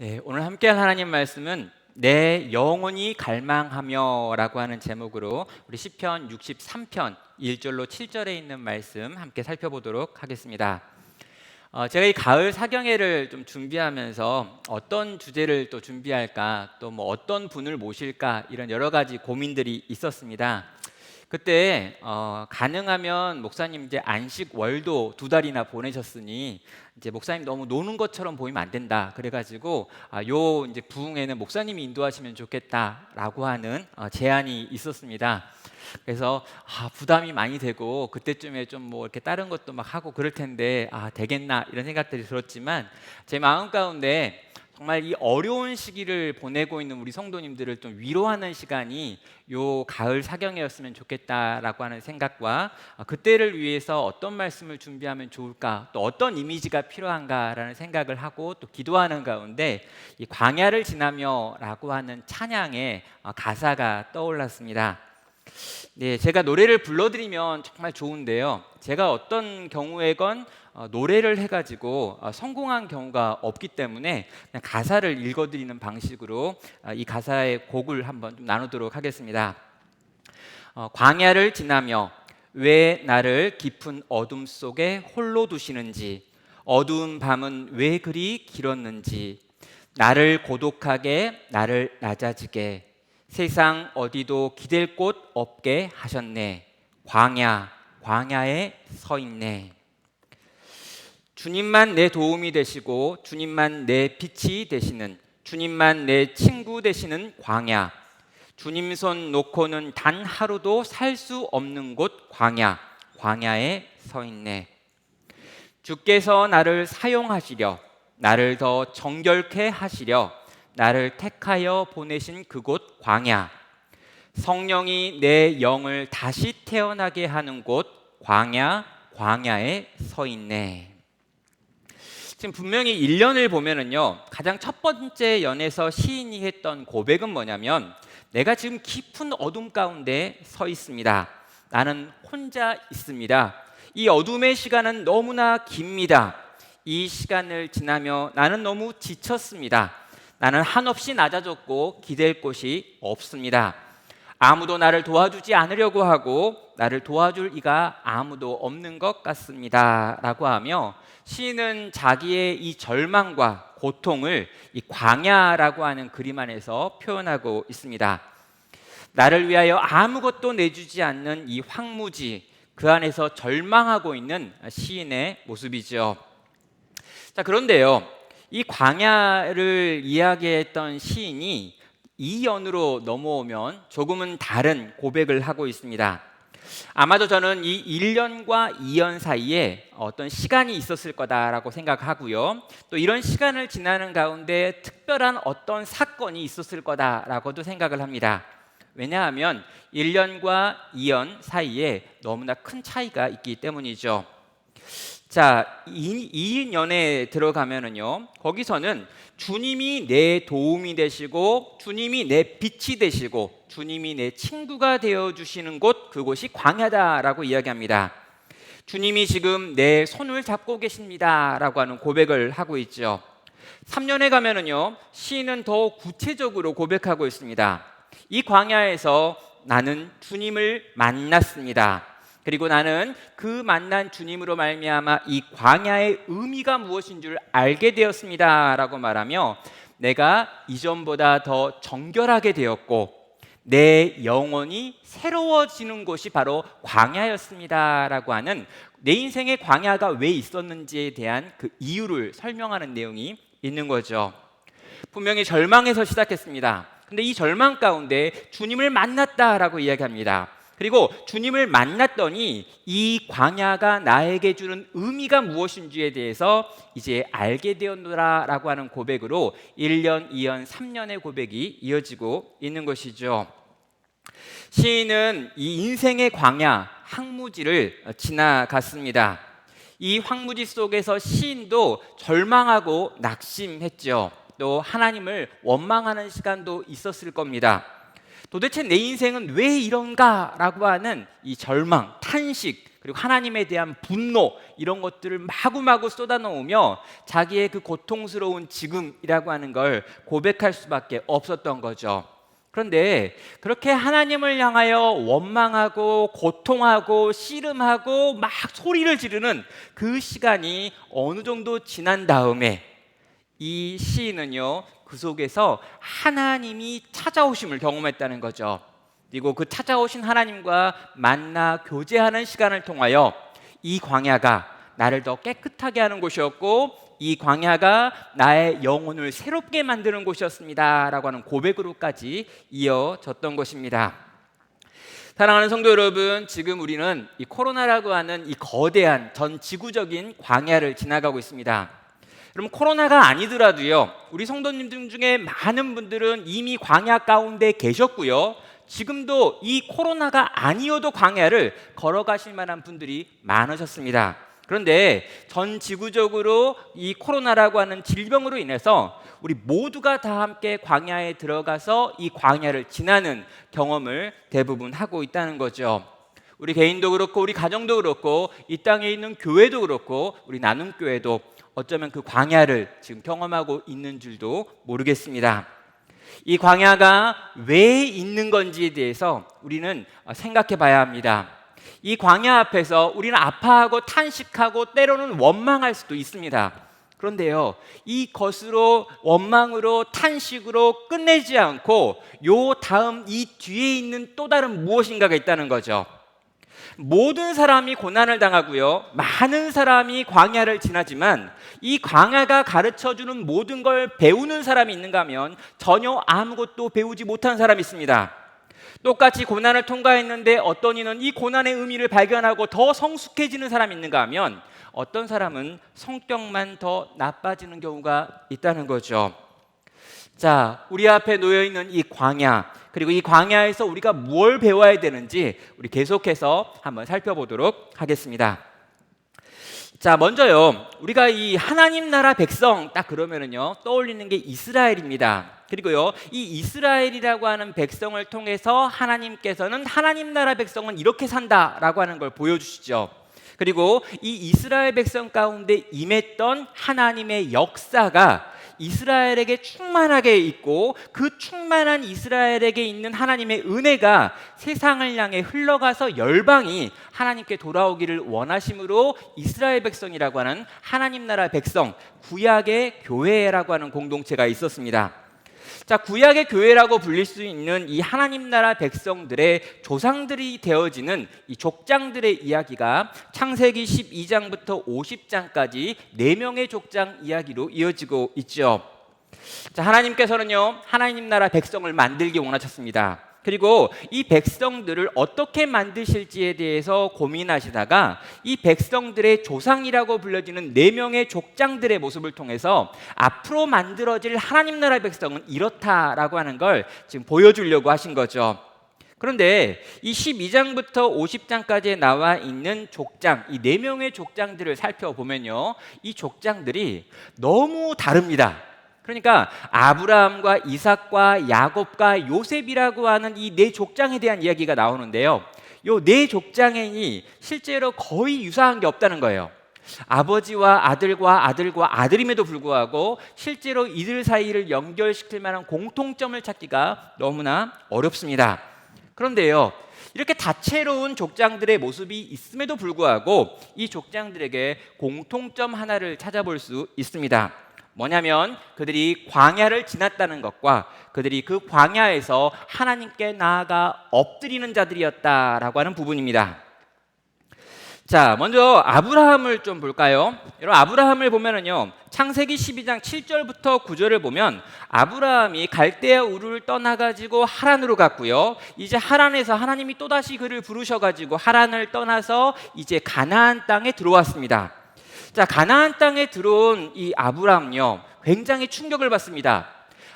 네, 오늘 함께할 하나님 말씀은 내 영혼이 갈망하며 라고 하는 제목으로 우리 시편 63편 1절로 7절에 있는 말씀 함께 살펴보도록 하겠습니다. 제가 이 가을 사경회를 좀 준비하면서 어떤 주제를 또 준비할까, 또 뭐 어떤 분을 모실까, 이런 여러 가지 고민들이 있었습니다. 그때 가능하면 목사님 이제 안식 월도 2달이나 보내셨으니 이제 목사님 너무 노는 것처럼 보이면 안 된다. 그래가지고 요 이제 부흥회는 목사님이 인도하시면 좋겠다라고 하는 제안이 있었습니다. 그래서 부담이 많이 되고 그때쯤에 좀 뭐 이렇게 다른 것도 막 하고 그럴 텐데 되겠나 이런 생각들이 들었지만 제 마음 가운데 정말 이 어려운 시기를 보내고 있는 우리 성도님들을 좀 위로하는 시간이 요 가을 사경이었으면 좋겠다라고 하는 생각과 그때를 위해서 어떤 말씀을 준비하면 좋을까, 또 어떤 이미지가 필요한가라는 생각을 하고 또 기도하는 가운데 이 광야를 지나며라고 하는 찬양의 가사가 떠올랐습니다. 네, 제가 노래를 불러드리면 정말 좋은데요. 제가 어떤 경우에건 노래를 해가지고 성공한 경우가 없기 때문에 그냥 가사를 읽어드리는 방식으로 이 가사의 곡을 한번 좀 나누도록 하겠습니다. 광야를 지나며 왜 나를 깊은 어둠 속에 홀로 두시는지, 어두운 밤은 왜 그리 길었는지, 나를 고독하게, 나를 낮아지게, 세상 어디도 기댈 곳 없게 하셨네. 광야에 서 있네. 주님만 내 도움이 되시고 주님만 내 빛이 되시는, 주님만 내 친구 되시는 광야, 주님 손 놓고는 단 하루도 살 수 없는 곳 광야에 서 있네. 주께서 나를 사용하시려, 나를 더 정결케 하시려 나를 택하여 보내신 그곳 광야, 성령이 내 영을 다시 태어나게 하는 곳 광야에 서 있네. 지금 분명히 1년을 보면은요, 가장 첫 번째 연에서 시인이 했던 고백은 뭐냐면, 내가 지금 깊은 어둠 가운데 서 있습니다. 나는 혼자 있습니다. 이 어둠의 시간은 너무나 깁니다. 이 시간을 지나며 나는 너무 지쳤습니다. 나는 한없이 낮아졌고 기댈 곳이 없습니다. 아무도 나를 도와주지 않으려고 하고 나를 도와줄 이가 아무도 없는 것 같습니다 라고 하며, 시인은 자기의 이 절망과 고통을 이 광야라고 하는 그림 안에서 표현하고 있습니다. 나를 위하여 아무것도 내주지 않는 이 황무지, 그 안에서 절망하고 있는 시인의 모습이죠. 자, 그런데요, 이 광야를 이야기했던 시인이 2연으로 넘어오면 조금은 다른 고백을 하고 있습니다. 아마도 저는 이 1년과 2년 사이에 어떤 시간이 있었을 거다라고 생각하고요, 또 이런 시간을 지나는 가운데 특별한 어떤 사건이 있었을 거다라고도 생각을 합니다. 왜냐하면 1년과 2년 사이에 너무나 큰 차이가 있기 때문이죠. 자, 2년에 들어가면은요, 거기서는 주님이 내 도움이 되시고 주님이 내 빛이 되시고 주님이 내 친구가 되어주시는 곳, 그곳이 광야다라고 이야기합니다. 주님이 지금 내 손을 잡고 계십니다 라고 하는 고백을 하고 있죠. 3년에 가면은요, 시인은 더 구체적으로 고백하고 있습니다. 이 광야에서 나는 주님을 만났습니다. 그리고 나는 그 만난 주님으로 말미암아 이 광야의 의미가 무엇인 줄 알게 되었습니다 라고 말하며, 내가 이전보다 더 정결하게 되었고 내 영혼이 새로워지는 곳이 바로 광야였습니다 라고 하는, 내 인생의 광야가 왜 있었는지에 대한 그 이유를 설명하는 내용이 있는 거죠. 분명히 절망에서 시작했습니다. 근데 이 절망 가운데 주님을 만났다라고 이야기합니다. 그리고 주님을 만났더니 이 광야가 나에게 주는 의미가 무엇인지에 대해서 이제 알게 되었노라라고 하는 고백으로 1년, 2년, 3년의 고백이 이어지고 있는 것이죠. 시인은 이 인생의 광야, 황무지를 지나갔습니다. 이 황무지 속에서 시인도 절망하고 낙심했죠. 또 하나님을 원망하는 시간도 있었을 겁니다. 도대체 내 인생은 왜 이런가 라고 하는 이 절망, 탄식, 그리고 하나님에 대한 분노 이런 것들을 마구마구 쏟아놓으며 자기의 그 고통스러운 지금이라고 하는 걸 고백할 수밖에 없었던 거죠. 그런데 그렇게 하나님을 향하여 원망하고 고통하고 씨름하고 막 소리를 지르는 그 시간이 어느 정도 지난 다음에 이 시인은요, 그 속에서 하나님이 찾아오심을 경험했다는 거죠. 그리고 그 찾아오신 하나님과 만나 교제하는 시간을 통하여 이 광야가 나를 더 깨끗하게 하는 곳이었고 이 광야가 나의 영혼을 새롭게 만드는 곳이었습니다 라고 하는 고백으로까지 이어졌던 것입니다. 사랑하는 성도 여러분, 지금 우리는 이 코로나라고 하는 이 거대한 전 지구적인 광야를 지나가고 있습니다. 여러분, 코로나가 아니더라도요, 우리 성도님들 중에 많은 분들은 이미 광야 가운데 계셨고요, 지금도 이 코로나가 아니어도 광야를 걸어가실 만한 분들이 많으셨습니다. 그런데 전 지구적으로 이 코로나라고 하는 질병으로 인해서 우리 모두가 다 함께 광야에 들어가서 이 광야를 지나는 경험을 대부분 하고 있다는 거죠. 우리 개인도 그렇고 우리 가정도 그렇고 이 땅에 있는 교회도 그렇고 우리 나눔교회도 어쩌면 그 광야를 지금 경험하고 있는 줄도 모르겠습니다. 이 광야가 왜 있는 건지에 대해서 우리는 생각해 봐야 합니다. 이 광야 앞에서 우리는 아파하고 탄식하고 때로는 원망할 수도 있습니다. 그런데요, 이 것으로 원망으로 탄식으로 끝내지 않고 요 다음 이 뒤에 있는 또 다른 무엇인가가 있다는 거죠. 모든 사람이 고난을 당하고요, 많은 사람이 광야를 지나지만 이 광야가 가르쳐주는 모든 걸 배우는 사람이 있는가 하면 전혀 아무것도 배우지 못한 사람이 있습니다. 똑같이 고난을 통과했는데 어떤 이는 이 고난의 의미를 발견하고 더 성숙해지는 사람이 있는가 하면 어떤 사람은 성격만 더 나빠지는 경우가 있다는 거죠. 자, 우리 앞에 놓여있는 이 광야, 그리고 이 광야에서 우리가 뭘 배워야 되는지 우리 계속해서 한번 살펴보도록 하겠습니다. 자, 먼저요, 우리가 이 하나님 나라 백성 딱 그러면은요 떠올리는 게 이스라엘입니다. 그리고요, 이 이스라엘이라고 하는 백성을 통해서 하나님께서는 하나님 나라 백성은 이렇게 산다라고 하는 걸 보여주시죠. 그리고 이 이스라엘 백성 가운데 임했던 하나님의 역사가 이스라엘에게 충만하게 있고 그 충만한 이스라엘에게 있는 하나님의 은혜가 세상을 향해 흘러가서 열방이 하나님께 돌아오기를 원하심으로 이스라엘 백성이라고 하는 하나님 나라 백성, 구약의 교회라고 하는 공동체가 있었습니다. 자, 구약의 교회라고 불릴 수 있는 이 하나님 나라 백성들의 조상들이 되어지는 이 족장들의 이야기가 창세기 12장부터 50장까지 4명의 족장 이야기로 이어지고 있죠. 자, 하나님께서는요, 하나님 나라 백성을 만들기 원하셨습니다. 그리고 이 백성들을 어떻게 만드실지에 대해서 고민하시다가 이 백성들의 조상이라고 불려지는 4명의 족장들의 모습을 통해서 앞으로 만들어질 하나님 나라 백성은 이렇다라고 하는 걸 지금 보여주려고 하신 거죠. 그런데 이 12장부터 50장까지에 나와 있는 족장, 이 4명의 족장들을 살펴보면요, 이 족장들이 너무 다릅니다. 그러니까 아브라함과 이삭과 야곱과 요셉이라고 하는 이 4족장에 대한 이야기가 나오는데요, 요 4족장이 실제로 거의 유사한 게 없다는 거예요. 아버지와 아들과 아들과 아들임에도 불구하고 실제로 이들 사이를 연결시킬 만한 공통점을 찾기가 너무나 어렵습니다. 그런데요, 이렇게 다채로운 족장들의 모습이 있음에도 불구하고 이 족장들에게 공통점 하나를 찾아볼 수 있습니다. 뭐냐면 그들이 광야를 지났다는 것과 그들이 그 광야에서 하나님께 나아가 엎드리는 자들이었다라고 하는 부분입니다. 자, 먼저 아브라함을 좀 볼까요? 여러분, 아브라함을 보면은요, 창세기 12장 7절부터 9절을 보면 아브라함이 갈대아 우르를 떠나가지고 하란으로 갔고요, 이제 하란에서 하나님이 또다시 그를 부르셔가지고 하란을 떠나서 이제 가나안 땅에 들어왔습니다. 자, 가나안 땅에 들어온 이 아브라함요, 굉장히 충격을 받습니다.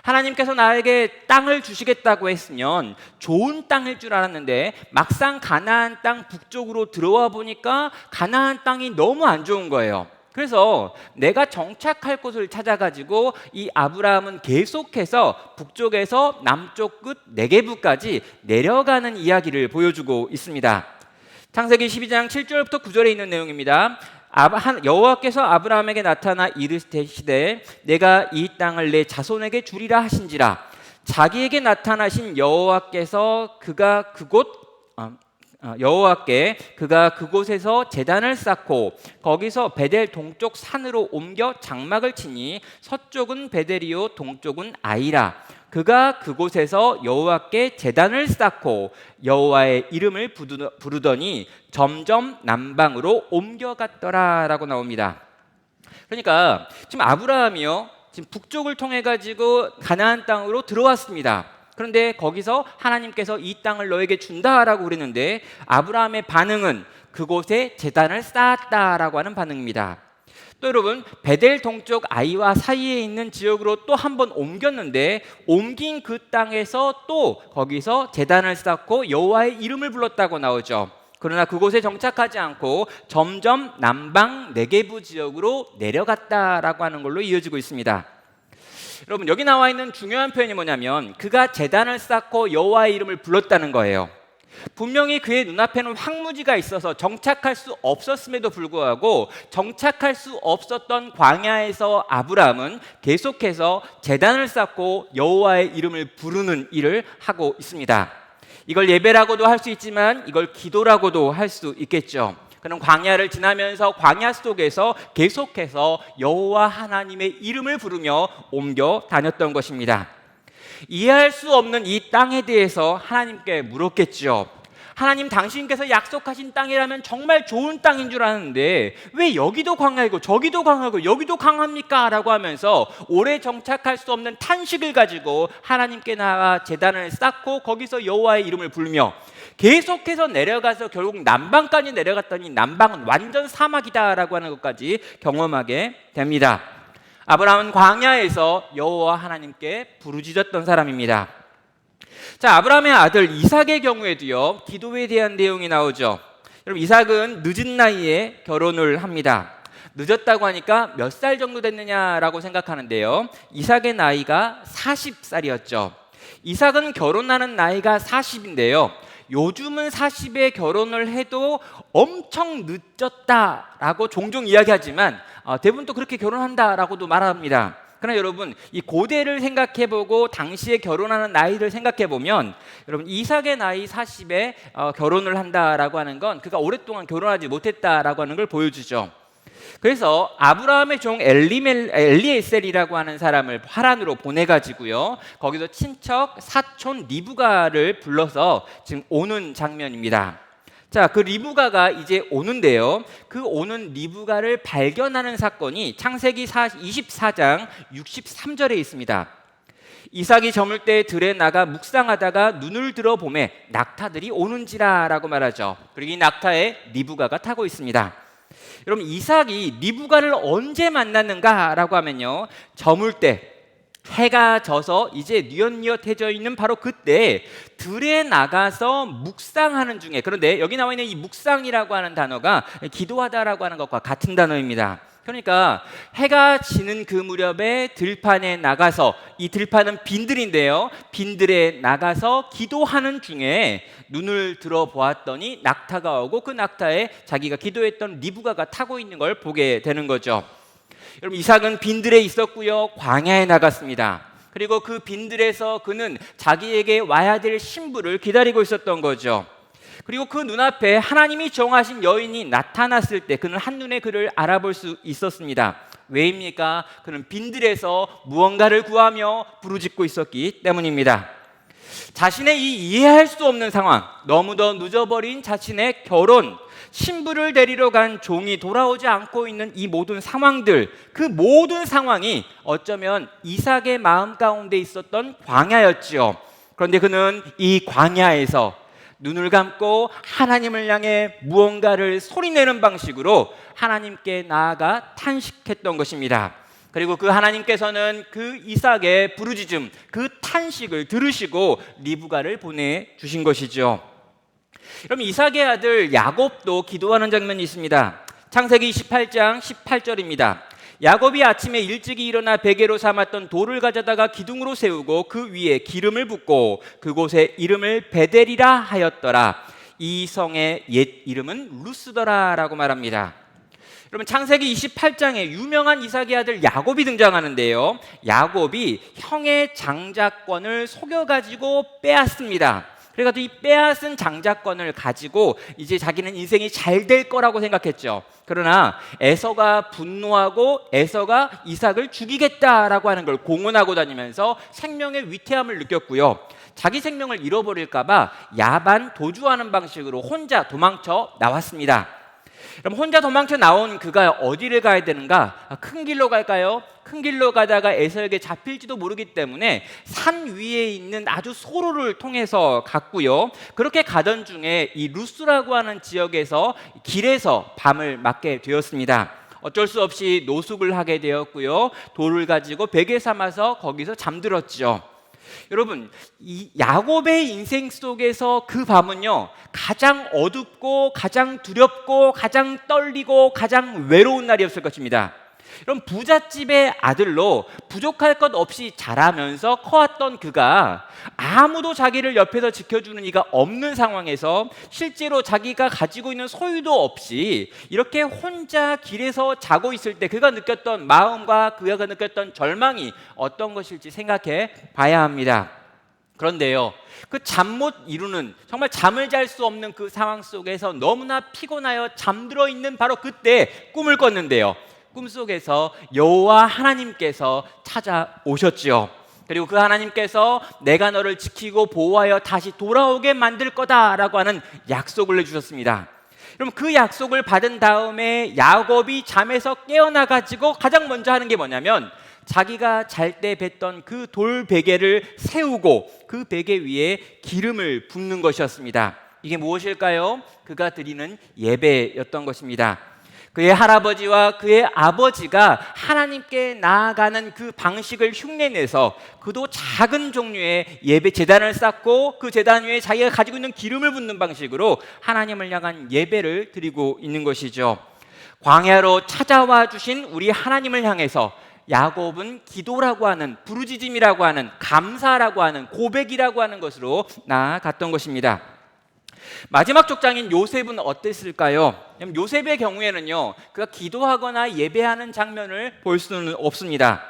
하나님께서 나에게 땅을 주시겠다고 했으면 좋은 땅일 줄 알았는데 막상 가나안 땅 북쪽으로 들어와 보니까 가나안 땅이 너무 안 좋은 거예요. 그래서 내가 정착할 곳을 찾아가지고 이 아브라함은 계속해서 북쪽에서 남쪽 끝 네게부까지 내려가는 이야기를 보여주고 있습니다. 창세기 12장 7절부터 9절에 있는 내용입니다. 여호와께서 아브라함에게 나타나 이르시되 내가 이 땅을 내 자손에게 주리라 하신지라. 자기에게 나타나신 여호와께 그가 그곳에서 제단을 쌓고 거기서 베델 동쪽 산으로 옮겨 장막을 치니 서쪽은 베델이요 동쪽은 아이라. 그가 그곳에서 여호와께 제단을 쌓고 여호와의 이름을 부르더니 점점 남방으로 옮겨갔더라라고 나옵니다. 그러니까 지금 아브라함이요, 지금 북쪽을 통해 가지고 가나안 땅으로 들어왔습니다. 그런데 거기서 하나님께서 이 땅을 너에게 준다라고 그랬는데 아브라함의 반응은 그곳에 제단을 쌓았다라고 하는 반응입니다. 또 여러분, 베델 동쪽 아이와 사이에 있는 지역으로 또 한 번 옮겼는데 옮긴 그 땅에서 또 거기서 제단을 쌓고 여호와의 이름을 불렀다고 나오죠. 그러나 그곳에 정착하지 않고 점점 남방 네게부 지역으로 내려갔다라고 하는 걸로 이어지고 있습니다. 여러분, 여기 나와 있는 중요한 표현이 뭐냐면 그가 제단을 쌓고 여호와의 이름을 불렀다는 거예요. 분명히 그의 눈앞에는 황무지가 있어서 정착할 수 없었음에도 불구하고 정착할 수 없었던 광야에서 아브라함은 계속해서 제단을 쌓고 여호와의 이름을 부르는 일을 하고 있습니다. 이걸 예배라고도 할 수 있지만 이걸 기도라고도 할 수 있겠죠. 그는 광야를 지나면서 광야 속에서 계속해서 여호와 하나님의 이름을 부르며 옮겨 다녔던 것입니다. 이해할 수 없는 이 땅에 대해서 하나님께 물었겠죠. 하나님, 당신께서 약속하신 땅이라면 정말 좋은 땅인 줄 아는데 왜 여기도 광야이고 저기도 광야이고 여기도 강합니까? 라고 하면서 오래 정착할 수 없는 탄식을 가지고 하나님께 나와 제단을 쌓고 거기서 여호와의 이름을 부르며 계속해서 내려가서 결국 남방까지 내려갔더니 남방은 완전 사막이다라고 하는 것까지 경험하게 됩니다. 아브라함은 광야에서 여호와 하나님께 부르짖었던 사람입니다. 자, 아브라함의 아들 이삭의 경우에도요, 기도에 대한 내용이 나오죠. 여러분, 이삭은 늦은 나이에 결혼을 합니다. 늦었다고 하니까 몇 살 정도 됐느냐라고 생각하는데요, 이삭의 나이가 40살이었죠. 이삭은 결혼하는 나이가 40인데요 요즘은 40에 결혼을 해도 엄청 늦었다라고 종종 이야기하지만 대부분 또 그렇게 결혼한다라고도 말합니다. 그러나 여러분, 이 고대를 생각해보고 당시에 결혼하는 나이를 생각해보면 여러분, 이삭의 나이 40에 결혼을 한다라고 하는 건 그가 오랫동안 결혼하지 못했다라고 하는 걸 보여주죠. 그래서 아브라함의 종 엘리에셀이라고 하는 사람을 하란으로 보내가지고요, 거기서 친척 사촌 리브가를 불러서 지금 오는 장면입니다. 자, 그 리브가가 이제 오는데요, 그 오는 리브가를 발견하는 사건이 창세기 24장 63절에 있습니다. 이삭이 저물 때 들에 나가 묵상하다가 눈을 들어 보매 낙타들이 오는지라 라고 말하죠. 그리고 이 낙타에 리브가가 타고 있습니다. 여러분, 이삭이 리브가를 언제 만났는가라고 하면요, 저물 때 해가 져서 이제 뉘엿뉘엿해져 있는 바로 그때 들에 나가서 묵상하는 중에, 그런데 여기 나와 있는 이 묵상이라고 하는 단어가 기도하다라고 하는 것과 같은 단어입니다. 그러니까 해가 지는 그 무렵에 들판에 나가서, 이 들판은 빈들인데요, 빈들에 나가서 기도하는 중에 눈을 들어 보았더니 낙타가 오고 그 낙타에 자기가 기도했던 리브가가 타고 있는 걸 보게 되는 거죠. 여러분, 이삭은 빈들에 있었고요, 광야에 나갔습니다. 그리고 그 빈들에서 그는 자기에게 와야 될 신부를 기다리고 있었던 거죠. 그리고 그 눈앞에 하나님이 정하신 여인이 나타났을 때 그는 한눈에 그를 알아볼 수 있었습니다. 왜입니까? 그는 빈들에서 무언가를 구하며 부르짖고 있었기 때문입니다. 자신의 이 이해할 수 없는 상황, 너무도 늦어버린 자신의 결혼, 신부를 데리러 간 종이 돌아오지 않고 있는 이 모든 상황들, 그 모든 상황이 어쩌면 이삭의 마음 가운데 있었던 광야였지요. 그런데 그는 이 광야에서 눈을 감고 하나님을 향해 무언가를 소리내는 방식으로 하나님께 나아가 탄식했던 것입니다. 그리고 그 하나님께서는 그 이삭의 부르짖음, 그 탄식을 들으시고 리브가를 보내주신 것이죠. 그럼 이삭의 아들 야곱도 기도하는 장면이 있습니다. 창세기 28장 18절입니다. 야곱이 아침에 일찍이 일어나 베개로 삼았던 돌을 가져다가 기둥으로 세우고 그 위에 기름을 붓고 그곳에 이름을 베델이라 하였더라. 이 성의 옛 이름은 루스더라라고 말합니다. 여러분, 창세기 28장에 유명한 이삭의 아들 야곱이 등장하는데요, 야곱이 형의 장자권을 속여가지고 빼앗습니다. 그래가지고 이 빼앗은 장자권을 가지고 이제 자기는 인생이 잘 될 거라고 생각했죠. 그러나 에서가 분노하고 에서가 이삭을 죽이겠다라고 하는 걸 공언하고 다니면서 생명의 위태함을 느꼈고요, 자기 생명을 잃어버릴까 봐 야반 도주하는 방식으로 혼자 도망쳐 나왔습니다. 그럼 혼자 도망쳐 나온 그가 어디를 가야 되는가? 큰 길로 갈까요? 큰 길로 가다가 에서에게 잡힐지도 모르기 때문에 산 위에 있는 아주 소로를 통해서 갔고요, 그렇게 가던 중에 이 루스라고 하는 지역에서 길에서 밤을 맞게 되었습니다. 어쩔 수 없이 노숙을 하게 되었고요, 돌을 가지고 베개 삼아서 거기서 잠들었죠. 여러분, 이 야곱의 인생 속에서 그 밤은요, 가장 어둡고 가장 두렵고 가장 떨리고 가장 외로운 날이었을 것입니다. 여러분, 부잣집의 아들로 부족할 것 없이 자라면서 커왔던 그가 아무도 자기를 옆에서 지켜주는 이가 없는 상황에서 실제로 자기가 가지고 있는 소유도 없이 이렇게 혼자 길에서 자고 있을 때 그가 느꼈던 마음과 그가 느꼈던 절망이 어떤 것일지 생각해 봐야 합니다. 그런데요, 그 잠 못 이루는, 정말 잠을 잘 수 없는 그 상황 속에서 너무나 피곤하여 잠들어 있는 바로 그때 꿈을 꿨는데요, 꿈속에서 여호와 하나님께서 찾아오셨지요. 그리고 그 하나님께서 내가 너를 지키고 보호하여 다시 돌아오게 만들 거다라고 하는 약속을 해주셨습니다. 그럼 그 약속을 받은 다음에 야곱이 잠에서 깨어나가지고 가장 먼저 하는 게 뭐냐면, 자기가 잘 때 뱉던 그 돌 베개를 세우고 그 베개 위에 기름을 붓는 것이었습니다. 이게 무엇일까요? 그가 드리는 예배였던 것입니다. 그의 할아버지와 그의 아버지가 하나님께 나아가는 그 방식을 흉내내서 그도 작은 종류의 예배 제단을 쌓고 그 제단 위에 자기가 가지고 있는 기름을 붓는 방식으로 하나님을 향한 예배를 드리고 있는 것이죠. 광야로 찾아와 주신 우리 하나님을 향해서 야곱은 기도라고 하는, 부르짖음이라고 하는, 감사라고 하는, 고백이라고 하는 것으로 나아갔던 것입니다. 마지막 족장인 요셉은 어땠을까요? 요셉의 경우에는요, 그가 기도하거나 예배하는 장면을 볼 수는 없습니다.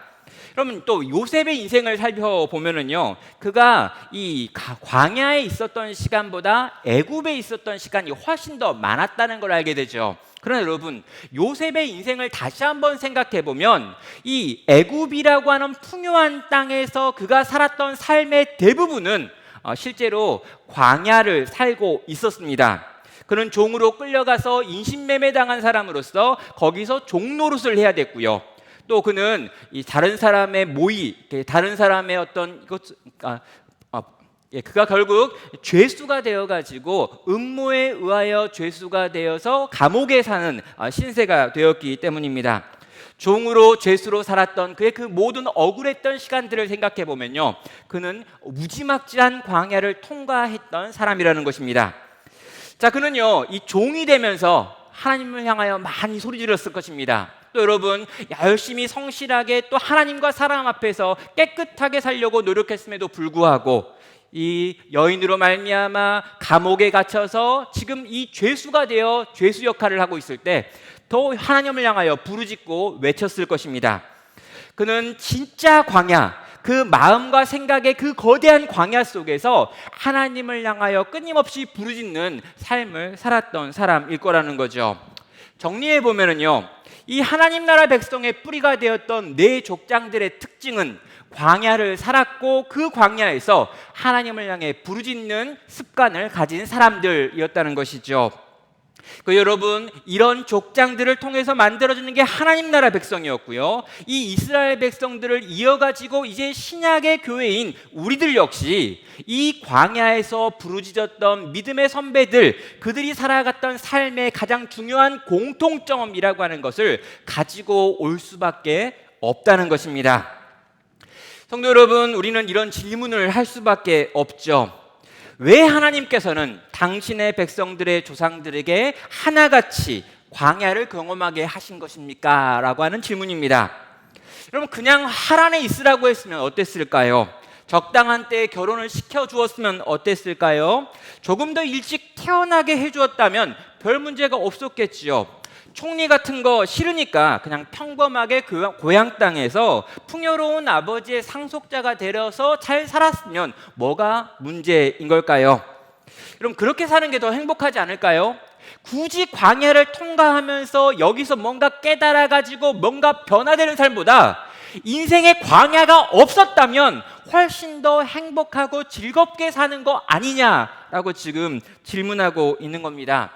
그러면 또 요셉의 인생을 살펴보면은요, 그가 이 광야에 있었던 시간보다 애굽에 있었던 시간이 훨씬 더 많았다는 걸 알게 되죠. 그러나 여러분, 요셉의 인생을 다시 한번 생각해 보면 이 애굽이라고 하는 풍요한 땅에서 그가 살았던 삶의 대부분은 실제로 광야를 살고 있었습니다. 그는 종으로 끌려가서 인신매매 당한 사람으로서 거기서 종노릇을 해야 됐고요, 또 그는 이 다른 사람의 다른 사람의 어떤 그가 결국 죄수가 되어가지고 음모에 의하여 죄수가 되어서 감옥에 사는 신세가 되었기 때문입니다. 종으로 죄수로 살았던 그의 그 모든 억울했던 시간들을 생각해 보면요, 그는 무지막지한 광야를 통과했던 사람이라는 것입니다. 자, 그는요, 이 종이 되면서 하나님을 향하여 많이 소리 질렀을 것입니다. 또 여러분, 열심히 성실하게 또 하나님과 사람 앞에서 깨끗하게 살려고 노력했음에도 불구하고 이 여인으로 말미암아 감옥에 갇혀서 지금 이 죄수가 되어 죄수 역할을 하고 있을 때 더 하나님을 향하여 부르짖고 외쳤을 것입니다. 그는 진짜 광야, 그 마음과 생각의 그 거대한 광야 속에서 하나님을 향하여 끊임없이 부르짖는 삶을 살았던 사람일 거라는 거죠. 정리해 보면은요, 이 하나님 나라 백성의 뿌리가 되었던 네 족장들의 특징은 광야를 살았고 그 광야에서 하나님을 향해 부르짖는 습관을 가진 사람들이었다는 것이죠. 여러분, 이런 족장들을 통해서 만들어지는 게 하나님 나라 백성이었고요, 이 이스라엘 백성들을 이어가지고 이제 신약의 교회인 우리들 역시 이 광야에서 부르짖었던 믿음의 선배들, 그들이 살아갔던 삶의 가장 중요한 공통점이라고 하는 것을 가지고 올 수밖에 없다는 것입니다. 성도 여러분, 우리는 이런 질문을 할 수밖에 없죠. 왜 하나님께서는 당신의 백성들의 조상들에게 하나같이 광야를 경험하게 하신 것입니까? 라고 하는 질문입니다. 여러분, 그냥 하란에 있으라고 했으면 어땠을까요? 적당한 때에 결혼을 시켜주었으면 어땠을까요? 조금 더 일찍 태어나게 해주었다면 별 문제가 없었겠지요. 총리 같은 거 싫으니까 그냥 평범하게 그 고향 땅에서 풍요로운 아버지의 상속자가 되려서 잘 살았으면 뭐가 문제인 걸까요? 그럼 그렇게 사는 게 더 행복하지 않을까요? 굳이 광야를 통과하면서 여기서 뭔가 깨달아가지고 뭔가 변화되는 삶보다 인생에 광야가 없었다면 훨씬 더 행복하고 즐겁게 사는 거 아니냐라고 지금 질문하고 있는 겁니다.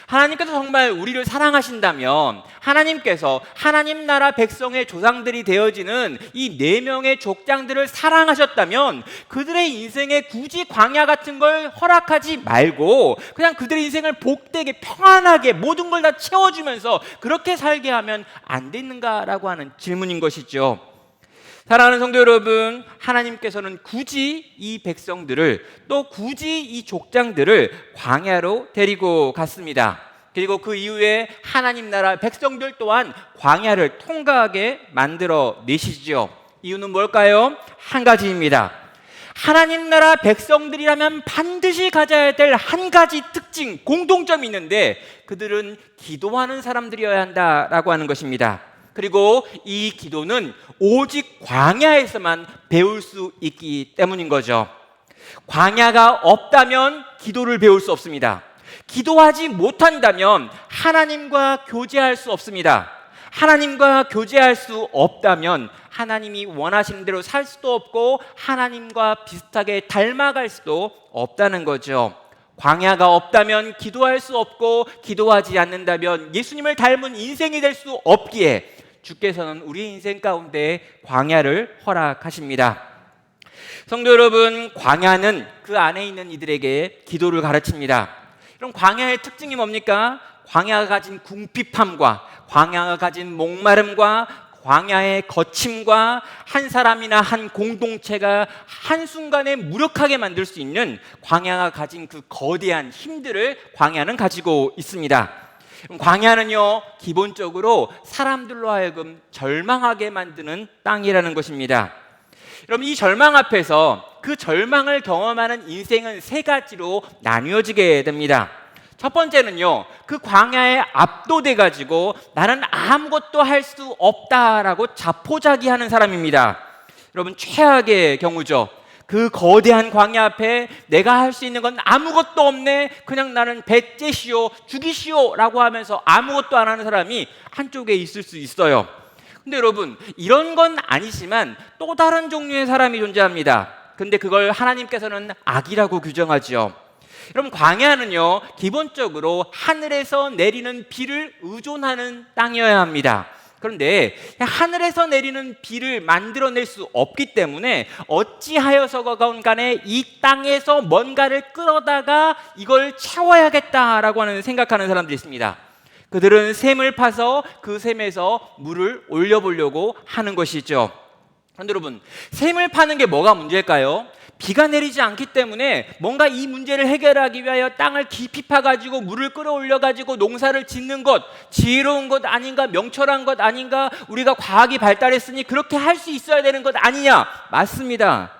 하나님께서 정말 우리를 사랑하신다면 하나님께서 하나님 나라 백성의 조상들이 되어지는 이 4명의 족장들을 사랑하셨다면 그들의 인생에 굳이 광야 같은 걸 허락하지 말고 그냥 그들의 인생을 복되게 평안하게 모든 걸 다 채워주면서 그렇게 살게 하면 안 되는가라고 하는 질문인 것이죠. 사랑하는 성도 여러분, 하나님께서는 굳이 이 백성들을 또 굳이 이 족장들을 광야로 데리고 갔습니다. 그리고 그 이후에 하나님 나라 백성들 또한 광야를 통과하게 만들어 내시죠. 이유는 뭘까요? 한 가지입니다. 하나님 나라 백성들이라면 반드시 가져야 될 한 가지 특징, 공통점이 있는데 그들은 기도하는 사람들이어야 한다라고 하는 것입니다. 그리고 이 기도는 오직 광야에서만 배울 수 있기 때문인 거죠. 광야가 없다면 기도를 배울 수 없습니다. 기도하지 못한다면 하나님과 교제할 수 없습니다. 하나님과 교제할 수 없다면 하나님이 원하시는 대로 살 수도 없고 하나님과 비슷하게 닮아갈 수도 없다는 거죠. 광야가 없다면 기도할 수 없고 기도하지 않는다면 예수님을 닮은 인생이 될 수 없기에 주께서는 우리 인생 가운데 광야를 허락하십니다. 성도 여러분, 광야는 그 안에 있는 이들에게 기도를 가르칩니다. 그럼 광야의 특징이 뭡니까? 광야가 가진 궁핍함과 광야가 가진 목마름과 광야의 거침과 한 사람이나 한 공동체가 한순간에 무력하게 만들 수 있는 광야가 가진 그 거대한 힘들을 광야는 가지고 있습니다. 광야는요, 기본적으로 사람들로 하여금 절망하게 만드는 땅이라는 것입니다. 여러분, 이 절망 앞에서 그 절망을 경험하는 인생은 3가지로 나뉘어지게 됩니다. 첫 번째는요, 그 광야에 압도돼 가지고 나는 아무것도 할 수 없다라고 자포자기하는 사람입니다. 여러분, 최악의 경우죠. 그 거대한 광야 앞에 내가 할 수 있는 건 아무것도 없네, 그냥 나는 배째시오, 죽이시오 라고 하면서 아무것도 안 하는 사람이 한쪽에 있을 수 있어요. 근데 여러분, 이런 건 아니지만 또 다른 종류의 사람이 존재합니다. 근데 그걸 하나님께서는 악이라고 규정하죠. 여러분, 광야는요, 기본적으로 하늘에서 내리는 비를 의존하는 땅이어야 합니다. 그런데 하늘에서 내리는 비를 만들어낼 수 없기 때문에 어찌하여서건 간에 이 땅에서 뭔가를 끌어다가 이걸 채워야겠다라고 생각하는 사람들이 있습니다. 그들은 샘을 파서 그 샘에서 물을 올려보려고 하는 것이죠. 그런데 여러분, 샘을 파는 게 뭐가 문제일까요? 비가 내리지 않기 때문에 뭔가 이 문제를 해결하기 위하여 땅을 깊이 파가지고 물을 끌어올려가지고 농사를 짓는 것, 지혜로운 것 아닌가, 명철한 것 아닌가, 우리가 과학이 발달했으니 그렇게 할 수 있어야 되는 것 아니냐? 맞습니다.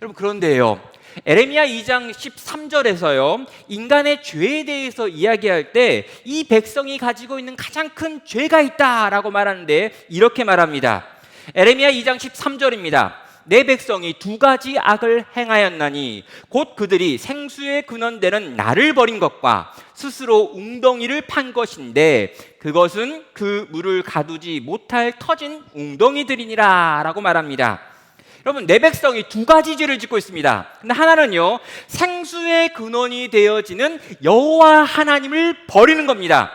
여러분, 그런데요, 에레미야 2장 13절에서요 인간의 죄에 대해서 이야기할 때 이 백성이 가지고 있는 가장 큰 죄가 있다라고 말하는데 이렇게 말합니다. 에레미야 2장 13절입니다. 내 백성이 2가지 악을 행하였나니 곧 그들이 생수의 근원되는 나를 버린 것과 스스로 웅덩이를 판 것인데 그것은 그 물을 가두지 못할 터진 웅덩이들이니라 라고 말합니다. 여러분, 내 백성이 2가지 죄를 짓고 있습니다. 근데 하나는요, 생수의 근원이 되어지는 여호와 하나님을 버리는 겁니다.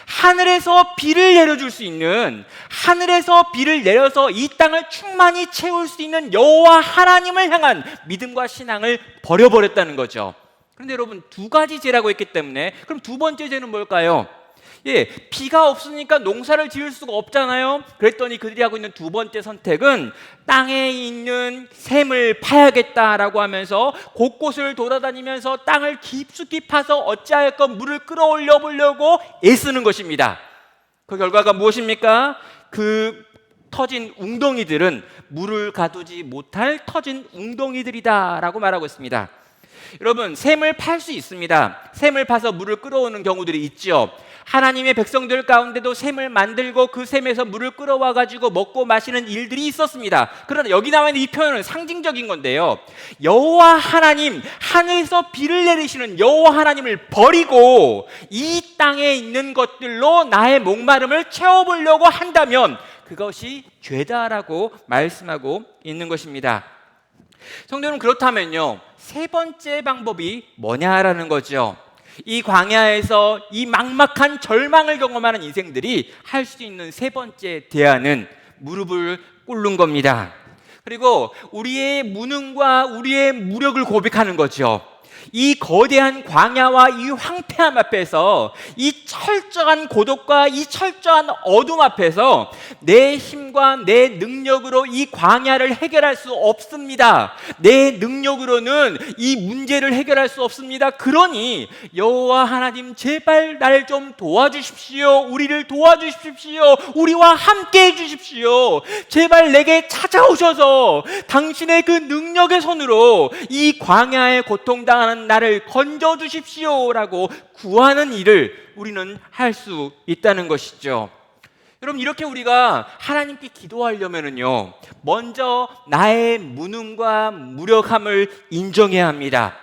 하늘에서 비를 내려줄 수 있는, 하늘에서 비를 내려서 이 땅을 충만히 채울 수 있는 여호와 하나님을 향한 믿음과 신앙을 버려버렸다는 거죠. 그런데 여러분, 2가지 죄라고 했기 때문에 그럼 2번째 죄는 뭘까요? 비가 없으니까 농사를 지을 수가 없잖아요. 그랬더니 그들이 하고 있는 2번째 선택은 땅에 있는 샘을 파야겠다라고 하면서 곳곳을 돌아다니면서 땅을 깊숙이 파서 어찌하였건 물을 끌어올려 보려고 애쓰는 것입니다. 그 결과가 무엇입니까? 그 터진 웅덩이들은 물을 가두지 못할 터진 웅덩이들이다라고 말하고 있습니다. 여러분, 샘을 팔 수 있습니다. 샘을 파서 물을 끌어오는 경우들이 있죠. 하나님의 백성들 가운데도 샘을 만들고 그 샘에서 물을 끌어와 가지고 먹고 마시는 일들이 있었습니다. 그러나 여기 나와 있는 이 표현은 상징적인 건데요, 여호와 하나님, 하늘에서 비를 내리시는 여호와 하나님을 버리고 이 땅에 있는 것들로 나의 목마름을 채워보려고 한다면 그것이 죄다라고 말씀하고 있는 것입니다. 성도 여러분, 그렇다면요, 세 번째 방법이 뭐냐라는 거죠. 이 광야에서 이 막막한 절망을 경험하는 인생들이 할 수 있는 세 번째 대안은 무릎을 꿇는 겁니다. 그리고 우리의 무능과 우리의 무력을 고백하는 거죠. 이 거대한 광야와 이 황폐함 앞에서, 이 철저한 고독과 이 철저한 어둠 앞에서 내 힘과 내 능력으로 이 광야를 해결할 수 없습니다. 내 능력으로는 이 문제를 해결할 수 없습니다. 그러니 여호와 하나님, 제발 날 좀 도와주십시오. 우리를 도와주십시오. 우리와 함께 해주십시오. 제발 내게 찾아오셔서 당신의 그 능력의 손으로 이 광야에 고통당하는 나를 건져주십시오라고 구하는 일을 우리는 할 수 있다는 것이죠. 여러분, 이렇게 우리가 하나님께 기도하려면요, 먼저 나의 무능과 무력함을 인정해야 합니다.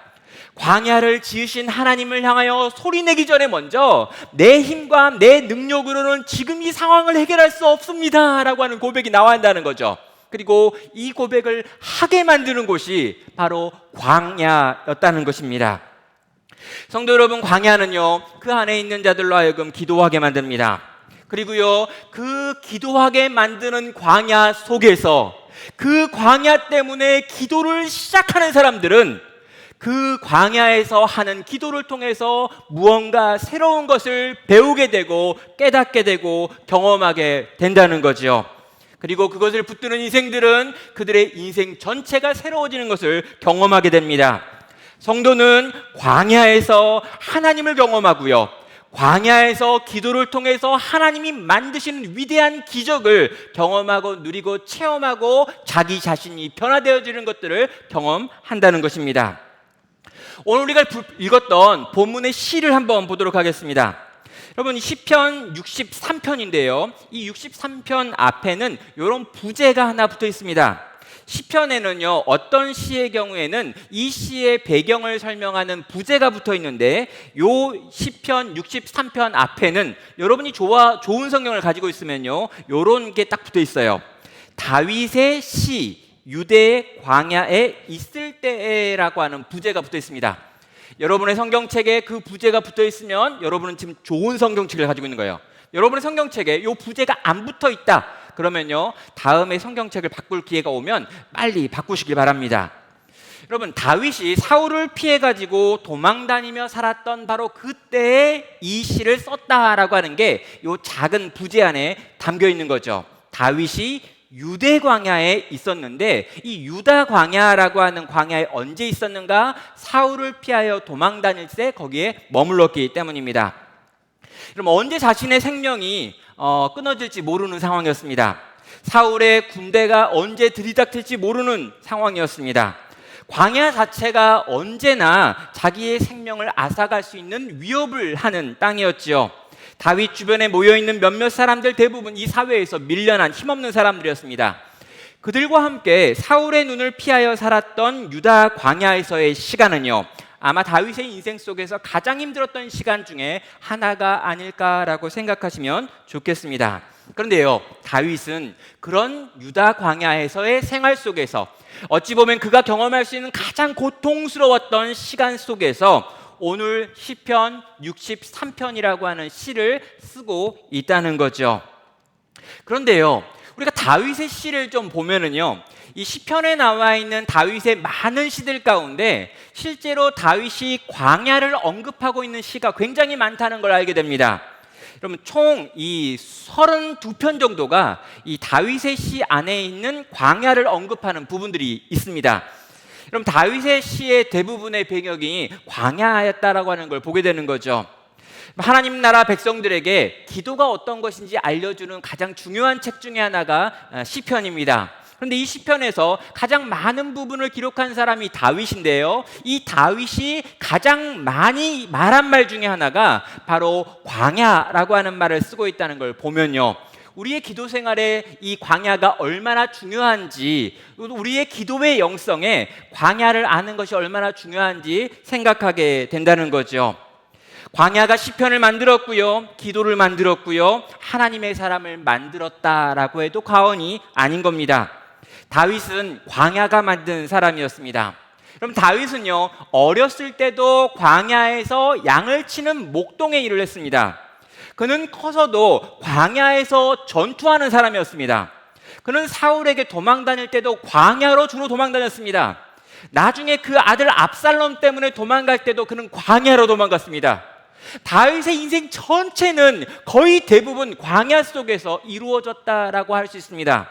광야를 지으신 하나님을 향하여 소리내기 전에 먼저 내 힘과 내 능력으로는 지금 이 상황을 해결할 수 없습니다 라고 하는 고백이 나와야 한다는 거죠. 그리고 이 고백을 하게 만드는 곳이 바로 광야였다는 것입니다. 성도 여러분, 광야는요, 그 안에 있는 자들로 하여금 기도하게 만듭니다. 그리고요, 그 기도하게 만드는 광야 속에서 그 광야 때문에 기도를 시작하는 사람들은 그 광야에서 하는 기도를 통해서 무언가 새로운 것을 배우게 되고 깨닫게 되고 경험하게 된다는 거죠. 그리고 그것을 붙드는 인생들은 그들의 인생 전체가 새로워지는 것을 경험하게 됩니다. 성도는 광야에서 하나님을 경험하고요, 광야에서 기도를 통해서 하나님이 만드시는 위대한 기적을 경험하고 누리고 체험하고 자기 자신이 변화되어지는 것들을 경험한다는 것입니다. 오늘 우리가 읽었던 본문의 시를 한번 보도록 하겠습니다. 여러분, 시편 63편인데요, 이 63편 앞에는 이런 부제가 하나 붙어 있습니다. 시편에는요, 어떤 시의 경우에는 이 시의 배경을 설명하는 부제가 붙어 있는데, 요 시편 63편 앞에는 여러분이 좋은 성경을 가지고 있으면요, 요런 게 딱 붙어 있어요. 다윗의 시, 유대의 광야에 있을 때라고 하는 부제가 붙어 있습니다. 여러분의 성경책에 그 부제가 붙어 있으면 여러분은 지금 좋은 성경책을 가지고 있는 거예요. 여러분의 성경책에 이 부제가 안 붙어 있다 그러면요, 다음에 성경책을 바꿀 기회가 오면 빨리 바꾸시길 바랍니다. 여러분, 다윗이 사울을 피해 가지고 도망 다니며 살았던 바로 그때에 이 시를 썼다라고 하는 게 이 작은 부제 안에 담겨 있는 거죠. 다윗이 유대 광야에 있었는데, 이 유다 광야라고 하는 광야에 언제 있었는가? 사울을 피하여 도망 다닐 때 거기에 머물렀기 때문입니다. 그럼 언제 자신의 생명이 끊어질지 모르는 상황이었습니다. 사울의 군대가 언제 들이닥칠지 모르는 상황이었습니다. 광야 자체가 언제나 자기의 생명을 앗아갈 수 있는 위협을 하는 땅이었지요. 다윗 주변에 모여있는 몇몇 사람들 대부분 이 사회에서 밀려난 힘없는 사람들이었습니다. 그들과 함께 사울의 눈을 피하여 살았던 유다 광야에서의 시간은요, 아마 다윗의 인생 속에서 가장 힘들었던 시간 중에 하나가 아닐까라고 생각하시면 좋겠습니다. 그런데요, 다윗은 그런 유다 광야에서의 생활 속에서 어찌 보면 그가 경험할 수 있는 가장 고통스러웠던 시간 속에서 오늘 시편 63편이라고 하는 시를 쓰고 있다는 거죠. 그런데요, 우리가 다윗의 시를 좀 보면은요, 이 시편에 나와 있는 다윗의 많은 시들 가운데 실제로 다윗이 광야를 언급하고 있는 시가 굉장히 많다는 걸 알게 됩니다. 여러분, 총 이 32편 정도가 이 다윗의 시 안에 있는 광야를 언급하는 부분들이 있습니다. 그럼 다윗의 시의 대부분의 배경이 광야였다라고 하는 걸 보게 되는 거죠. 하나님 나라 백성들에게 기도가 어떤 것인지 알려주는 가장 중요한 책 중에 하나가 시편입니다. 그런데 이 시편에서 가장 많은 부분을 기록한 사람이 다윗인데요. 이 다윗이 가장 많이 말한 말 중에 하나가 바로 광야라고 하는 말을 쓰고 있다는 걸 보면요. 우리의 기도 생활에 이 광야가 얼마나 중요한지, 우리의 기도의 영성에 광야를 아는 것이 얼마나 중요한지 생각하게 된다는 거죠. 광야가 시편을 만들었고요, 기도를 만들었고요, 하나님의 사람을 만들었다라고 해도 과언이 아닌 겁니다. 다윗은 광야가 만든 사람이었습니다. 그럼 다윗은요, 어렸을 때도 광야에서 양을 치는 목동의 일을 했습니다. 그는 커서도 광야에서 전투하는 사람이었습니다. 그는 사울에게 도망 다닐 때도 광야로 주로 도망 다녔습니다. 나중에 그 아들 압살롬 때문에 도망갈 때도 그는 광야로 도망갔습니다. 다윗의 인생 전체는 거의 대부분 광야 속에서 이루어졌다라고 할 수 있습니다.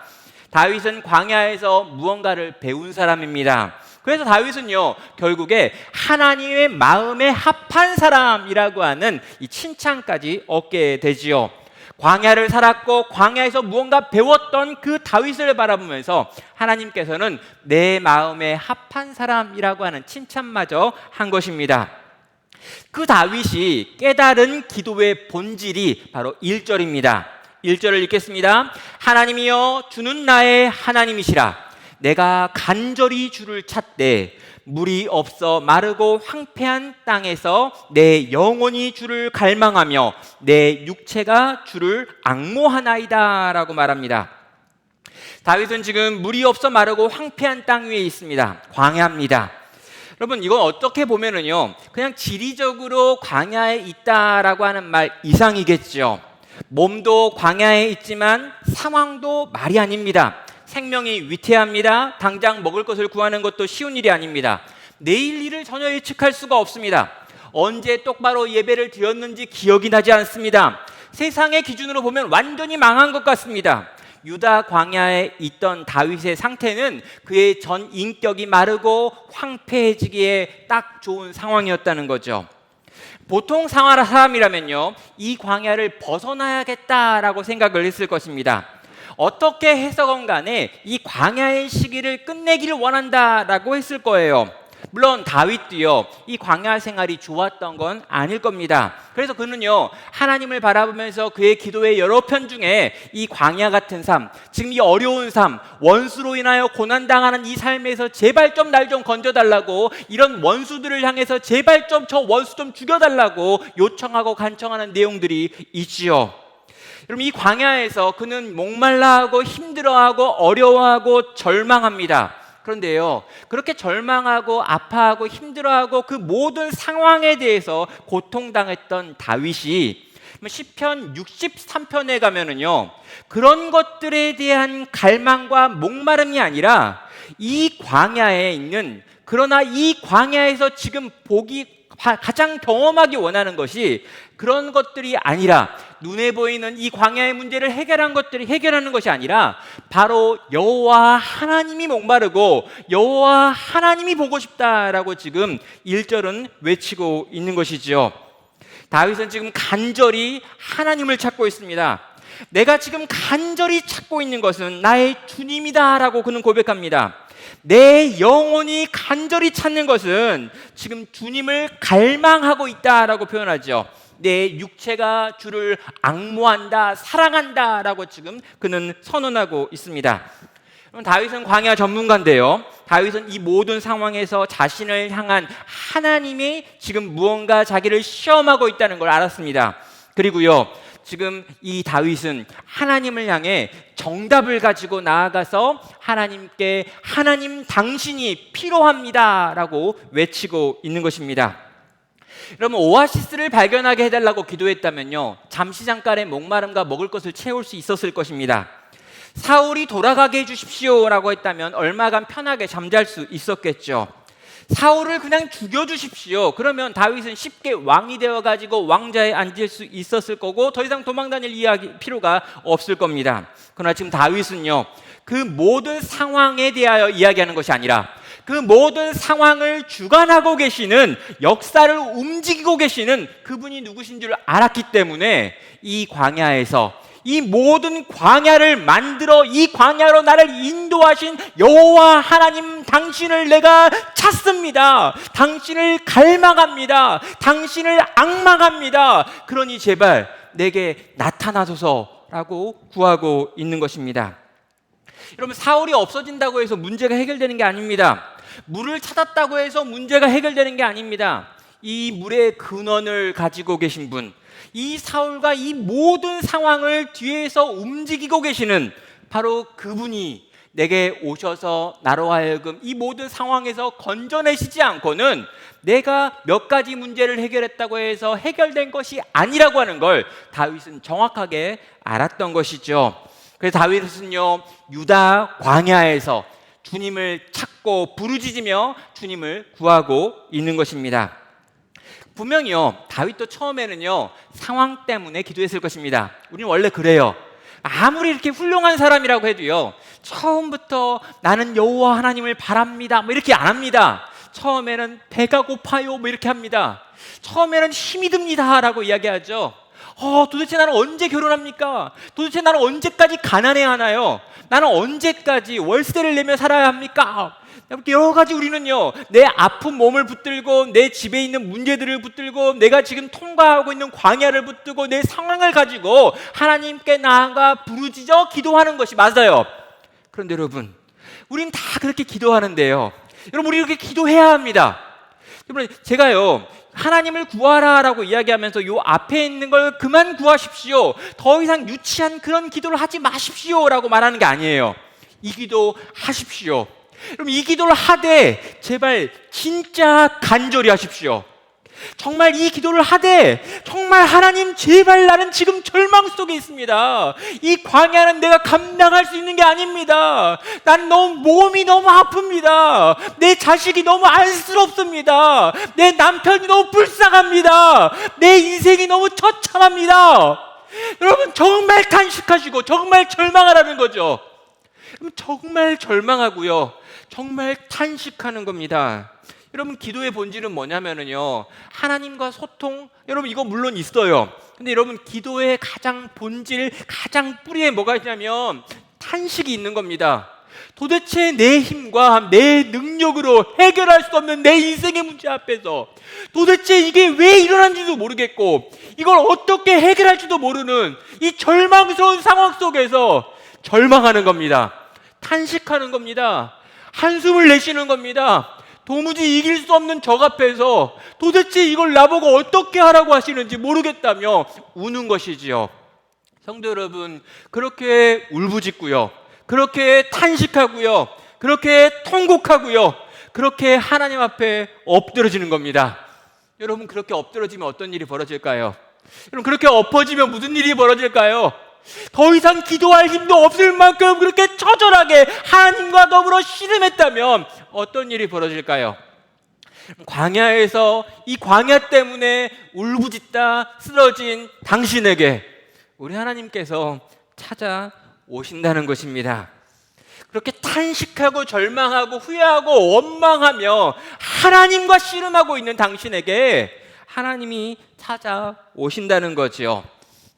다윗은 광야에서 무언가를 배운 사람입니다. 그래서 다윗은요, 결국에 하나님의 마음에 합한 사람이라고 하는 이 칭찬까지 얻게 되지요. 광야를 살았고 광야에서 무언가 배웠던 그 다윗을 바라보면서 하나님께서는 내 마음에 합한 사람이라고 하는 칭찬마저 한 것입니다. 그 다윗이 깨달은 기도의 본질이 바로 1절입니다. 1절을 읽겠습니다. 하나님이여, 주는 나의 하나님이시라. 내가 간절히 주를 찾되 물이 없어 마르고 황폐한 땅에서 내 영혼이 주를 갈망하며 내 육체가 주를 앙모하나이다 라고 말합니다. 다윗은 지금 물이 없어 마르고 황폐한 땅 위에 있습니다. 광야입니다. 여러분, 이건 어떻게 보면은요, 그냥 지리적으로 광야에 있다라고 하는 말 이상이겠죠. 몸도 광야에 있지만 상황도 말이 아닙니다. 생명이 위태합니다. 당장 먹을 것을 구하는 것도 쉬운 일이 아닙니다. 내일 일을 전혀 예측할 수가 없습니다. 언제 똑바로 예배를 드렸는지 기억이 나지 않습니다. 세상의 기준으로 보면 완전히 망한 것 같습니다. 유다 광야에 있던 다윗의 상태는 그의 전 인격이 마르고 황폐해지기에 딱 좋은 상황이었다는 거죠. 보통 사람이라면요, 이 광야를 벗어나야겠다라고 생각을 했을 것입니다. 어떻게 해석은 간에 이 광야의 시기를 끝내기를 원한다라고 했을 거예요. 물론 다윗도요, 이 광야 생활이 좋았던 건 아닐 겁니다. 그래서 그는요, 하나님을 바라보면서 그의 기도의 여러 편 중에 이 광야 같은 삶, 지금 이 어려운 삶, 원수로 인하여 고난당하는 이 삶에서 제발 좀 날 좀 건져달라고, 이런 원수들을 향해서 제발 좀 저 원수 좀 죽여달라고 요청하고 간청하는 내용들이 있지요. 여러분, 이 광야에서 그는 목말라하고 힘들어하고 어려워하고 절망합니다. 그런데요, 그렇게 절망하고 아파하고 힘들어하고 그 모든 상황에 대해서 고통당했던 다윗이 시편 63편에 가면은요, 그런 것들에 대한 갈망과 목마름이 아니라 이 광야에 있는, 그러나 이 광야에서 지금 가장 경험하기 원하는 것이 그런 것들이 아니라, 눈에 보이는 이 광야의 문제를 해결하는 것이 아니라 바로 여호와 하나님이 목마르고 여호와 하나님이 보고 싶다라고 지금 1절은 외치고 있는 것이죠. 다윗은 지금 간절히 하나님을 찾고 있습니다. 내가 지금 간절히 찾고 있는 것은 나의 주님이다라고 그는 고백합니다. 내 영혼이 간절히 찾는 것은 지금 주님을 갈망하고 있다라고 표현하죠. 내 육체가 주를 앙모한다, 사랑한다라고 지금 그는 선언하고 있습니다. 다윗은 광야 전문가인데요, 다윗은 이 모든 상황에서 자신을 향한 하나님이 지금 무언가 자기를 시험하고 있다는 걸 알았습니다. 그리고요, 지금 이 다윗은 하나님을 향해 정답을 가지고 나아가서 하나님께 하나님 당신이 필요합니다 라고 외치고 있는 것입니다. 여러분, 오아시스를 발견하게 해달라고 기도했다면요, 잠시 잠깐의 목마름과 먹을 것을 채울 수 있었을 것입니다. 사울이 돌아가게 해주십시오 라고 했다면 얼마간 편하게 잠잘 수 있었겠죠. 사울을 그냥 죽여주십시오. 그러면 다윗은 쉽게 왕이 되어가지고 왕자에 앉을 수 있었을 거고 더 이상 도망다닐 필요가 없을 겁니다. 그러나 지금 다윗은요, 그 모든 상황에 대하여 이야기하는 것이 아니라 그 모든 상황을 주관하고 계시는, 역사를 움직이고 계시는 그분이 누구신 줄 알았기 때문에 이 광야에서, 이 모든 광야를 만들어 이 광야로 나를 인도하신 여호와 하나님 당신을 내가 찾습니다. 당신을 갈망합니다. 당신을 앙망합니다. 그러니 제발 내게 나타나소서라고 구하고 있는 것입니다. 여러분, 사울이 없어진다고 해서 문제가 해결되는 게 아닙니다. 물을 찾았다고 해서 문제가 해결되는 게 아닙니다. 이 물의 근원을 가지고 계신 분, 이 사울과 이 모든 상황을 뒤에서 움직이고 계시는 바로 그분이 내게 오셔서 나로 하여금 이 모든 상황에서 건져내시지 않고는 내가 몇 가지 문제를 해결했다고 해서 해결된 것이 아니라고 하는 걸 다윗은 정확하게 알았던 것이죠. 그래서 다윗은요, 유다 광야에서 주님을 찾고 부르짖으며 주님을 구하고 있는 것입니다. 분명히요, 다윗도 처음에는요 상황 때문에 기도했을 것입니다. 우리는 원래 그래요. 아무리 이렇게 훌륭한 사람이라고 해도요, 처음부터 나는 여호와 하나님을 바랍니다 뭐 이렇게 안 합니다. 처음에는 배가 고파요 뭐 이렇게 합니다. 처음에는 힘이 듭니다 라고 이야기하죠. 도대체 나는 언제 결혼합니까? 도대체 나는 언제까지 가난해야 하나요? 나는 언제까지 월세를 내며 살아야 합니까? 여러 가지 우리는요, 내 아픈 몸을 붙들고 내 집에 있는 문제들을 붙들고 내가 지금 통과하고 있는 광야를 붙들고 내 상황을 가지고 하나님께 나아가 부르짖어 기도하는 것이 맞아요. 그런데 여러분, 우린 다 그렇게 기도하는데요, 여러분, 우리 이렇게 기도해야 합니다. 여러분, 제가요 하나님을 구하라라고 이야기하면서 요 앞에 있는 걸 그만 구하십시오, 더 이상 유치한 그런 기도를 하지 마십시오 라고 말하는 게 아니에요. 이 기도 하십시오. 여러분, 이 기도를 하되 제발 진짜 간절히 하십시오. 정말 이 기도를 하되 정말 하나님 제발 나는 지금 절망 속에 있습니다. 이 광야는 내가 감당할 수 있는 게 아닙니다. 난 몸이 너무 아픕니다. 내 자식이 너무 안쓰럽습니다. 내 남편이 너무 불쌍합니다. 내 인생이 너무 처참합니다. 여러분, 정말 간식하시고 정말 절망하라는 거죠. 정말 절망하고요, 정말 탄식하는 겁니다. 여러분, 기도의 본질은 뭐냐면요, 하나님과 소통, 여러분 이거 물론 있어요. 근데 여러분, 기도의 가장 본질, 가장 뿌리에 뭐가 있냐면 탄식이 있는 겁니다. 도대체 내 힘과 내 능력으로 해결할 수 없는 내 인생의 문제 앞에서 도대체 이게 왜 일어난지도 모르겠고 이걸 어떻게 해결할지도 모르는 이 절망스러운 상황 속에서 절망하는 겁니다. 탄식하는 겁니다. 한숨을 내쉬는 겁니다. 도무지 이길 수 없는 적 앞에서 도대체 이걸 나보고 어떻게 하라고 하시는지 모르겠다며 우는 것이지요. 성도 여러분, 그렇게 울부짖고요, 그렇게 탄식하고요, 그렇게 통곡하고요, 그렇게 하나님 앞에 엎드러지는 겁니다. 여러분, 그렇게 엎드러지면 어떤 일이 벌어질까요? 여러분, 그렇게 엎어지면 무슨 일이 벌어질까요? 더 이상 기도할 힘도 없을 만큼 그렇게 처절하게 하나님과 더불어 씨름했다면 어떤 일이 벌어질까요? 광야에서 이 광야 때문에 울부짖다 쓰러진 당신에게 우리 하나님께서 찾아오신다는 것입니다. 그렇게 탄식하고 절망하고 후회하고 원망하며 하나님과 씨름하고 있는 당신에게 하나님이 찾아오신다는 거지요.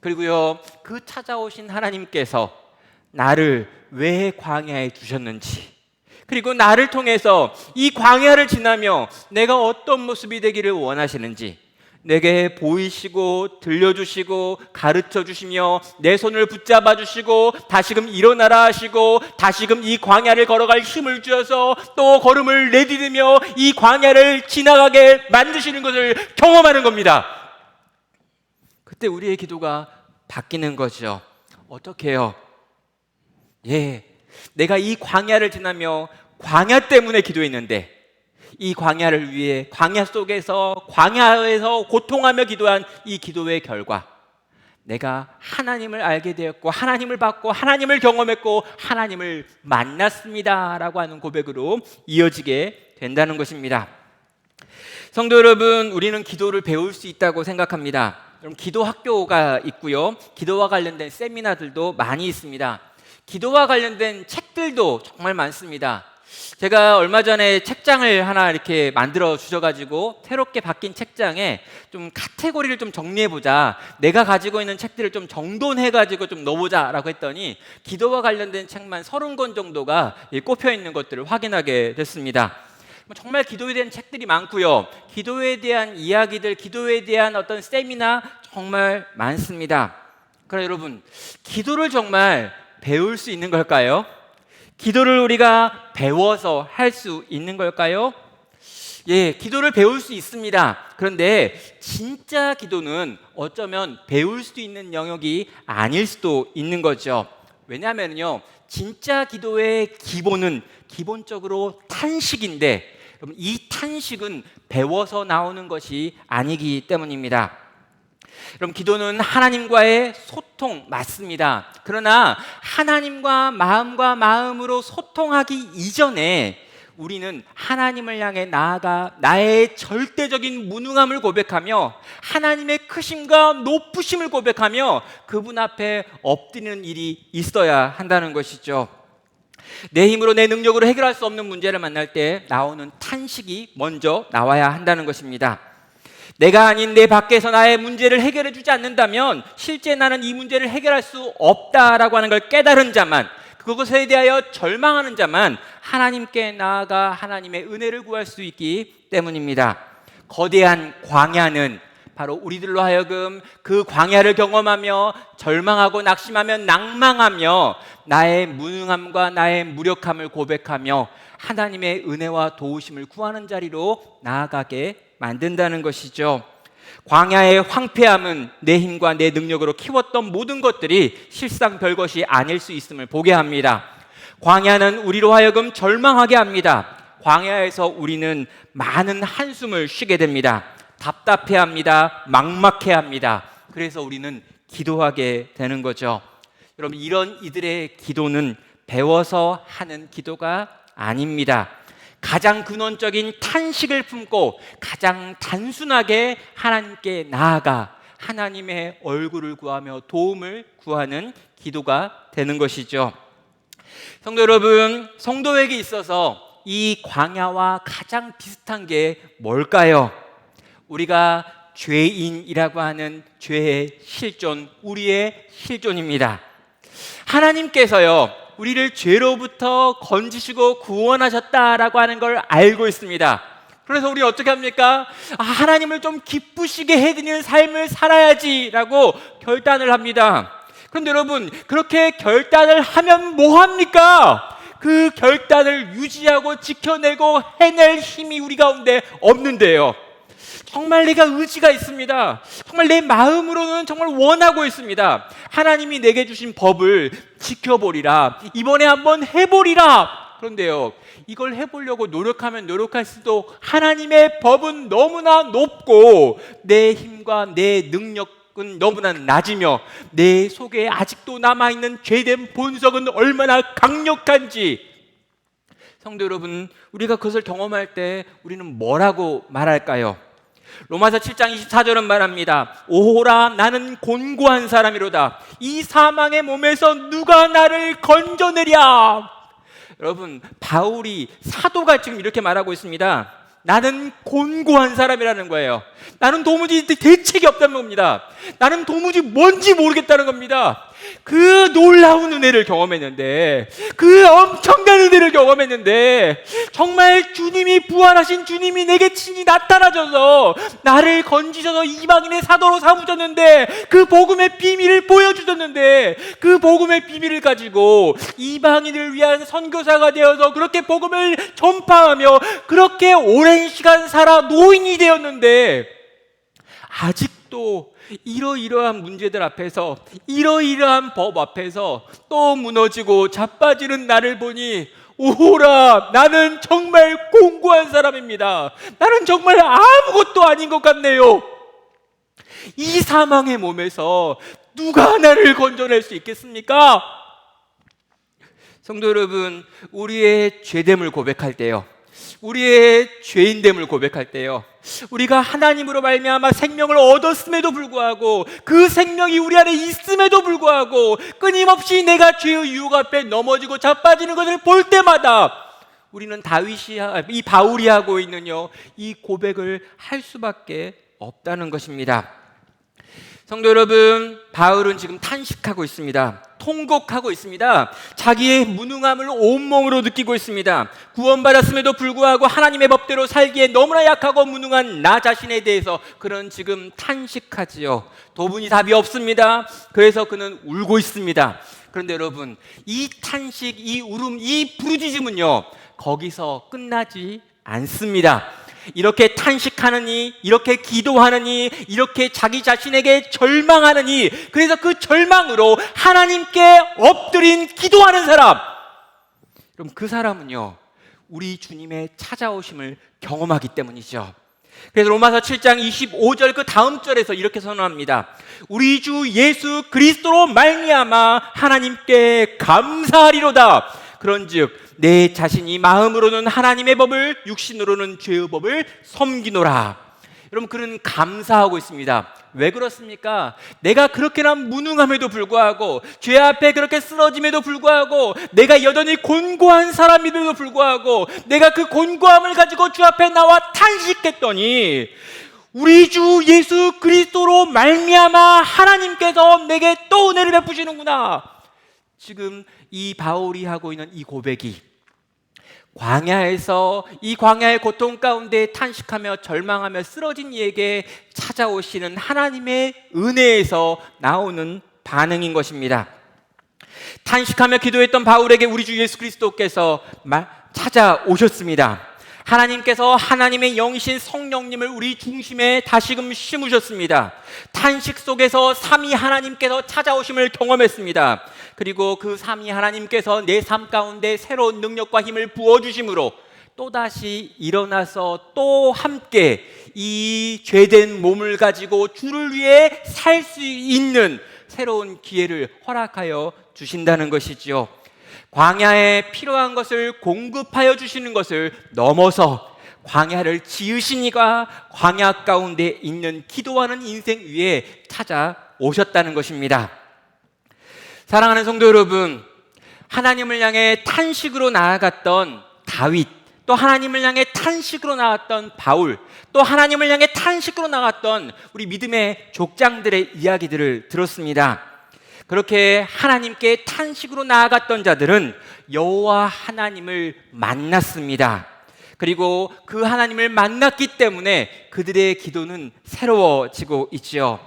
그리고요, 그 찾아오신 하나님께서 나를 왜 광야에 두셨는지, 그리고 나를 통해서 이 광야를 지나며 내가 어떤 모습이 되기를 원하시는지 내게 보이시고 들려주시고 가르쳐 주시며 내 손을 붙잡아 주시고 다시금 일어나라 하시고 다시금 이 광야를 걸어갈 힘을 주셔서 또 걸음을 내디디며 이 광야를 지나가게 만드시는 것을 경험하는 겁니다. 그때 우리의 기도가 바뀌는 거죠. 어떻게 해요? 내가 이 광야를 지나며 광야 때문에 기도했는데 이 광야를 위해 광야 속에서 광야에서 고통하며 기도한 이 기도의 결과 내가 하나님을 알게 되었고 하나님을 받고 하나님을 경험했고 하나님을 만났습니다 라고 하는 고백으로 이어지게 된다는 것입니다. 성도 여러분, 우리는 기도를 배울 수 있다고 생각합니다. 여러분, 기도 학교가 있고요, 기도와 관련된 세미나들도 많이 있습니다. 기도와 관련된 책들도 정말 많습니다. 제가 얼마 전에 책장을 하나 이렇게 만들어 주셔가지고 새롭게 바뀐 책장에 좀 카테고리를 좀 정리해보자, 내가 가지고 있는 책들을 좀 정돈해가지고 좀 넣어보자라고 했더니 기도와 관련된 책만 30권 정도가 꼽혀 있는 것들을 확인하게 됐습니다. 정말 기도에 대한 책들이 많고요, 기도에 대한 이야기들, 기도에 대한 어떤 세미나 정말 많습니다. 그러나 여러분, 기도를 정말 배울 수 있는 걸까요? 기도를 우리가 배워서 할 수 있는 걸까요? 예, 기도를 배울 수 있습니다. 그런데 진짜 기도는 어쩌면 배울 수 있는 영역이 아닐 수도 있는 거죠. 왜냐하면요, 진짜 기도의 기본은 기본적으로 탄식인데, 이 탄식은 배워서 나오는 것이 아니기 때문입니다. 그럼 기도는 하나님과의 소통 맞습니다. 그러나 하나님과 마음으로 소통하기 이전에 우리는 하나님을 향해 나아가 나의 절대적인 무능함을 고백하며 하나님의 크심과 높으심을 고백하며 그분 앞에 엎드리는 일이 있어야 한다는 것이죠. 내 힘으로, 내 능력으로 해결할 수 없는 문제를 만날 때 나오는 탄식이 먼저 나와야 한다는 것입니다. 내가 아닌 내 밖에서 나의 문제를 해결해 주지 않는다면 실제 나는 이 문제를 해결할 수 없다라고 하는 걸 깨달은 자만, 그것에 대하여 절망하는 자만 하나님께 나아가 하나님의 은혜를 구할 수 있기 때문입니다. 거대한 광야는 바로 우리들로 하여금 그 광야를 경험하며 절망하고 낙심하며 낭망하며 나의 무능함과 나의 무력함을 고백하며 하나님의 은혜와 도우심을 구하는 자리로 나아가게 만든다는 것이죠. 광야의 황폐함은 내 힘과 내 능력으로 키웠던 모든 것들이 실상 별것이 아닐 수 있음을 보게 합니다. 광야는 우리로 하여금 절망하게 합니다. 광야에서 우리는 많은 한숨을 쉬게 됩니다. 답답해합니다. 막막해합니다. 그래서 우리는 기도하게 되는 거죠. 여러분, 이런 이들의 기도는 배워서 하는 기도가 아닙니다. 가장 근원적인 탄식을 품고 가장 단순하게 하나님께 나아가 하나님의 얼굴을 구하며 도움을 구하는 기도가 되는 것이죠. 성도 여러분, 성도에게 있어서 이 광야와 가장 비슷한 게 뭘까요? 우리가 죄인이라고 하는 죄의 실존, 우리의 실존입니다. 하나님께서요, 우리를 죄로부터 건지시고 구원하셨다라고 하는 걸 알고 있습니다. 그래서 우리 어떻게 합니까? 하나님을 좀 기쁘시게 해드리는 삶을 살아야지라고 결단을 합니다. 그런데 여러분, 그렇게 결단을 하면 뭐 합니까? 그 결단을 유지하고 지켜내고 해낼 힘이 우리 가운데 없는데요. 정말 내가 의지가 있습니다. 정말 내 마음으로는 정말 원하고 있습니다. 하나님이 내게 주신 법을 지켜보리라, 이번에 한번 해보리라. 그런데요, 이걸 해보려고 노력하면 노력할수록 하나님의 법은 너무나 높고 내 힘과 내 능력은 너무나 낮으며 내 속에 아직도 남아있는 죄된 본성은 얼마나 강력한지, 성도 여러분, 우리가 그것을 경험할 때 우리는 뭐라고 말할까요? 로마서 7장 24절은 말합니다. 오호라, 나는 곤고한 사람이로다. 이 사망의 몸에서 누가 나를 건져내랴. 여러분, 바울이, 사도가 지금 이렇게 말하고 있습니다. 나는 곤고한 사람이라는 거예요. 나는 도무지 대책이 없다는 겁니다. 나는 도무지 뭔지 모르겠다는 겁니다. 그 놀라운 은혜를 경험했는데, 그 엄청난 은혜를 경험했는데, 정말 주님이, 부활하신 주님이 내게 친히 나타나셔서 나를 건지셔서 이방인의 사도로 삼으셨는데, 그 복음의 비밀을 보여주셨는데, 그 복음의 비밀을 가지고 이방인을 위한 선교사가 되어서 그렇게 복음을 전파하며 그렇게 오랜 시간 살아 노인이 되었는데, 아직도 이러이러한 문제들 앞에서, 이러이러한 법 앞에서 또 무너지고 자빠지는 나를 보니, 오호라, 나는 정말 곤고한 사람입니다. 나는 정말 아무것도 아닌 것 같네요. 이 사망의 몸에서 누가 나를 건져낼 수 있겠습니까? 성도 여러분, 우리의 죄됨을 고백할 때요, 우리의 죄인됨을 고백할 때요, 우리가 하나님으로 말미암아 생명을 얻었음에도 불구하고, 그 생명이 우리 안에 있음에도 불구하고 끊임없이 내가 죄의 유혹 앞에 넘어지고 자빠지는 것을 볼 때마다 우리는 이 바울이 하고 있는요, 이 고백을 할 수밖에 없다는 것입니다. 성도 여러분, 바울은 지금 탄식하고 있습니다. 통곡하고 있습니다. 자기의 무능함을 온몸으로 느끼고 있습니다. 구원받았음에도 불구하고 하나님의 법대로 살기에 너무나 약하고 무능한 나 자신에 대해서 그는 지금 탄식하지요. 도분이 답이 없습니다. 그래서 그는 울고 있습니다. 그런데 여러분, 이 탄식, 이 울음, 이 부르짖음은요, 거기서 끝나지 않습니다. 이렇게 탄식하느니, 이렇게 기도하느니, 이렇게 자기 자신에게 절망하느니, 그래서 그 절망으로 하나님께 엎드린 기도하는 사람, 그럼 그 사람은요, 우리 주님의 찾아오심을 경험하기 때문이죠. 그래서 로마서 7장 25절 그 다음 절에서 이렇게 선언합니다. 우리 주 예수 그리스도로 말미암아 하나님께 감사하리로다. 그런즉 내 자신이 마음으로는 하나님의 법을, 육신으로는 죄의 법을 섬기노라. 여러분, 그는 감사하고 있습니다. 왜 그렇습니까? 내가 그렇게나 무능함에도 불구하고, 죄 앞에 그렇게 쓰러짐에도 불구하고, 내가 여전히 곤고한 사람임에도 불구하고, 내가 그 곤고함을 가지고 주 앞에 나와 탄식했더니 우리 주 예수 그리스도로 말미암아 하나님께서 내게 또 은혜를 베푸시는구나. 지금 이 바울이 하고 있는 이 고백이 광야에서, 이 광야의 고통 가운데 탄식하며 절망하며 쓰러진 이에게 찾아오시는 하나님의 은혜에서 나오는 반응인 것입니다. 탄식하며 기도했던 바울에게 우리 주 예수 그리스도께서 찾아오셨습니다. 하나님께서 하나님의 영이신 성령님을 우리 중심에 다시금 심으셨습니다. 탄식 속에서 삼위 하나님께서 찾아오심을 경험했습니다. 그리고 그 삼위 하나님께서 내 삶 가운데 새로운 능력과 힘을 부어주심으로 또다시 일어나서 또 함께 이 죄된 몸을 가지고 주를 위해 살 수 있는 새로운 기회를 허락하여 주신다는 것이지요. 광야에 필요한 것을 공급하여 주시는 것을 넘어서 광야를 지으신 이가 광야 가운데 있는 기도하는 인생 위에 찾아오셨다는 것입니다. 사랑하는 성도 여러분, 하나님을 향해 탄식으로 나아갔던 다윗, 또 하나님을 향해 탄식으로 나아갔던 바울, 또 하나님을 향해 탄식으로 나아갔던 우리 믿음의 족장들의 이야기들을 들었습니다. 그렇게 하나님께 탄식으로 나아갔던 자들은 여호와 하나님을 만났습니다. 그리고 그 하나님을 만났기 때문에 그들의 기도는 새로워지고 있지요.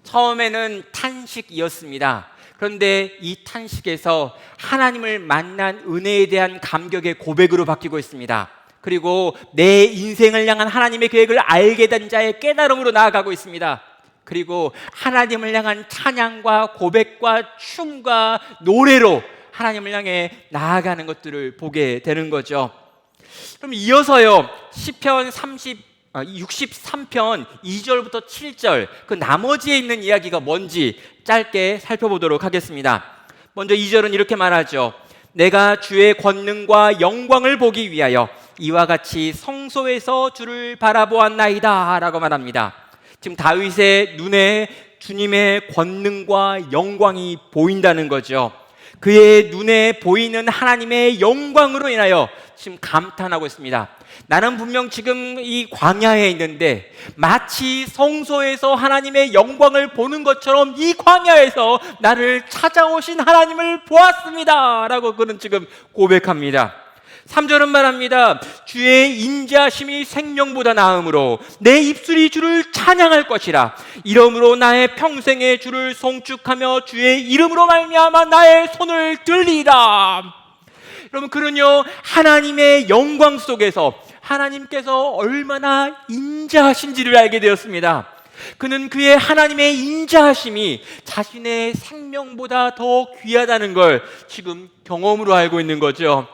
처음에는 탄식이었습니다. 그런데 이 탄식에서 하나님을 만난 은혜에 대한 감격의 고백으로 바뀌고 있습니다. 그리고 내 인생을 향한 하나님의 계획을 알게 된 자의 깨달음으로 나아가고 있습니다. 그리고 하나님을 향한 찬양과 고백과 춤과 노래로 하나님을 향해 나아가는 것들을 보게 되는 거죠. 그럼 이어서요, 시편 63편 2절부터 7절 그 나머지에 있는 이야기가 뭔지 짧게 살펴보도록 하겠습니다. 먼저 2절은 이렇게 말하죠. 내가 주의 권능과 영광을 보기 위하여 이와 같이 성소에서 주를 바라보았나이다 라고 말합니다. 지금 다윗의 눈에 주님의 권능과 영광이 보인다는 거죠. 그의 눈에 보이는 하나님의 영광으로 인하여 지금 감탄하고 있습니다. 나는 분명 지금 이 광야에 있는데 마치 성소에서 하나님의 영광을 보는 것처럼 이 광야에서 나를 찾아오신 하나님을 보았습니다 라고 그는 지금 고백합니다. 3절은 말합니다. 주의 인자하심이 생명보다 나음으로 내 입술이 주를 찬양할 것이라. 이러므로 나의 평생에 주를 송축하며 주의 이름으로 말미암아 나의 손을 들리라. 여러분, 그는요 하나님의 영광 속에서 하나님께서 얼마나 인자하신지를 알게 되었습니다. 그는 그의 하나님의 인자하심이 자신의 생명보다 더 귀하다는 걸 지금 경험으로 알고 있는 거죠.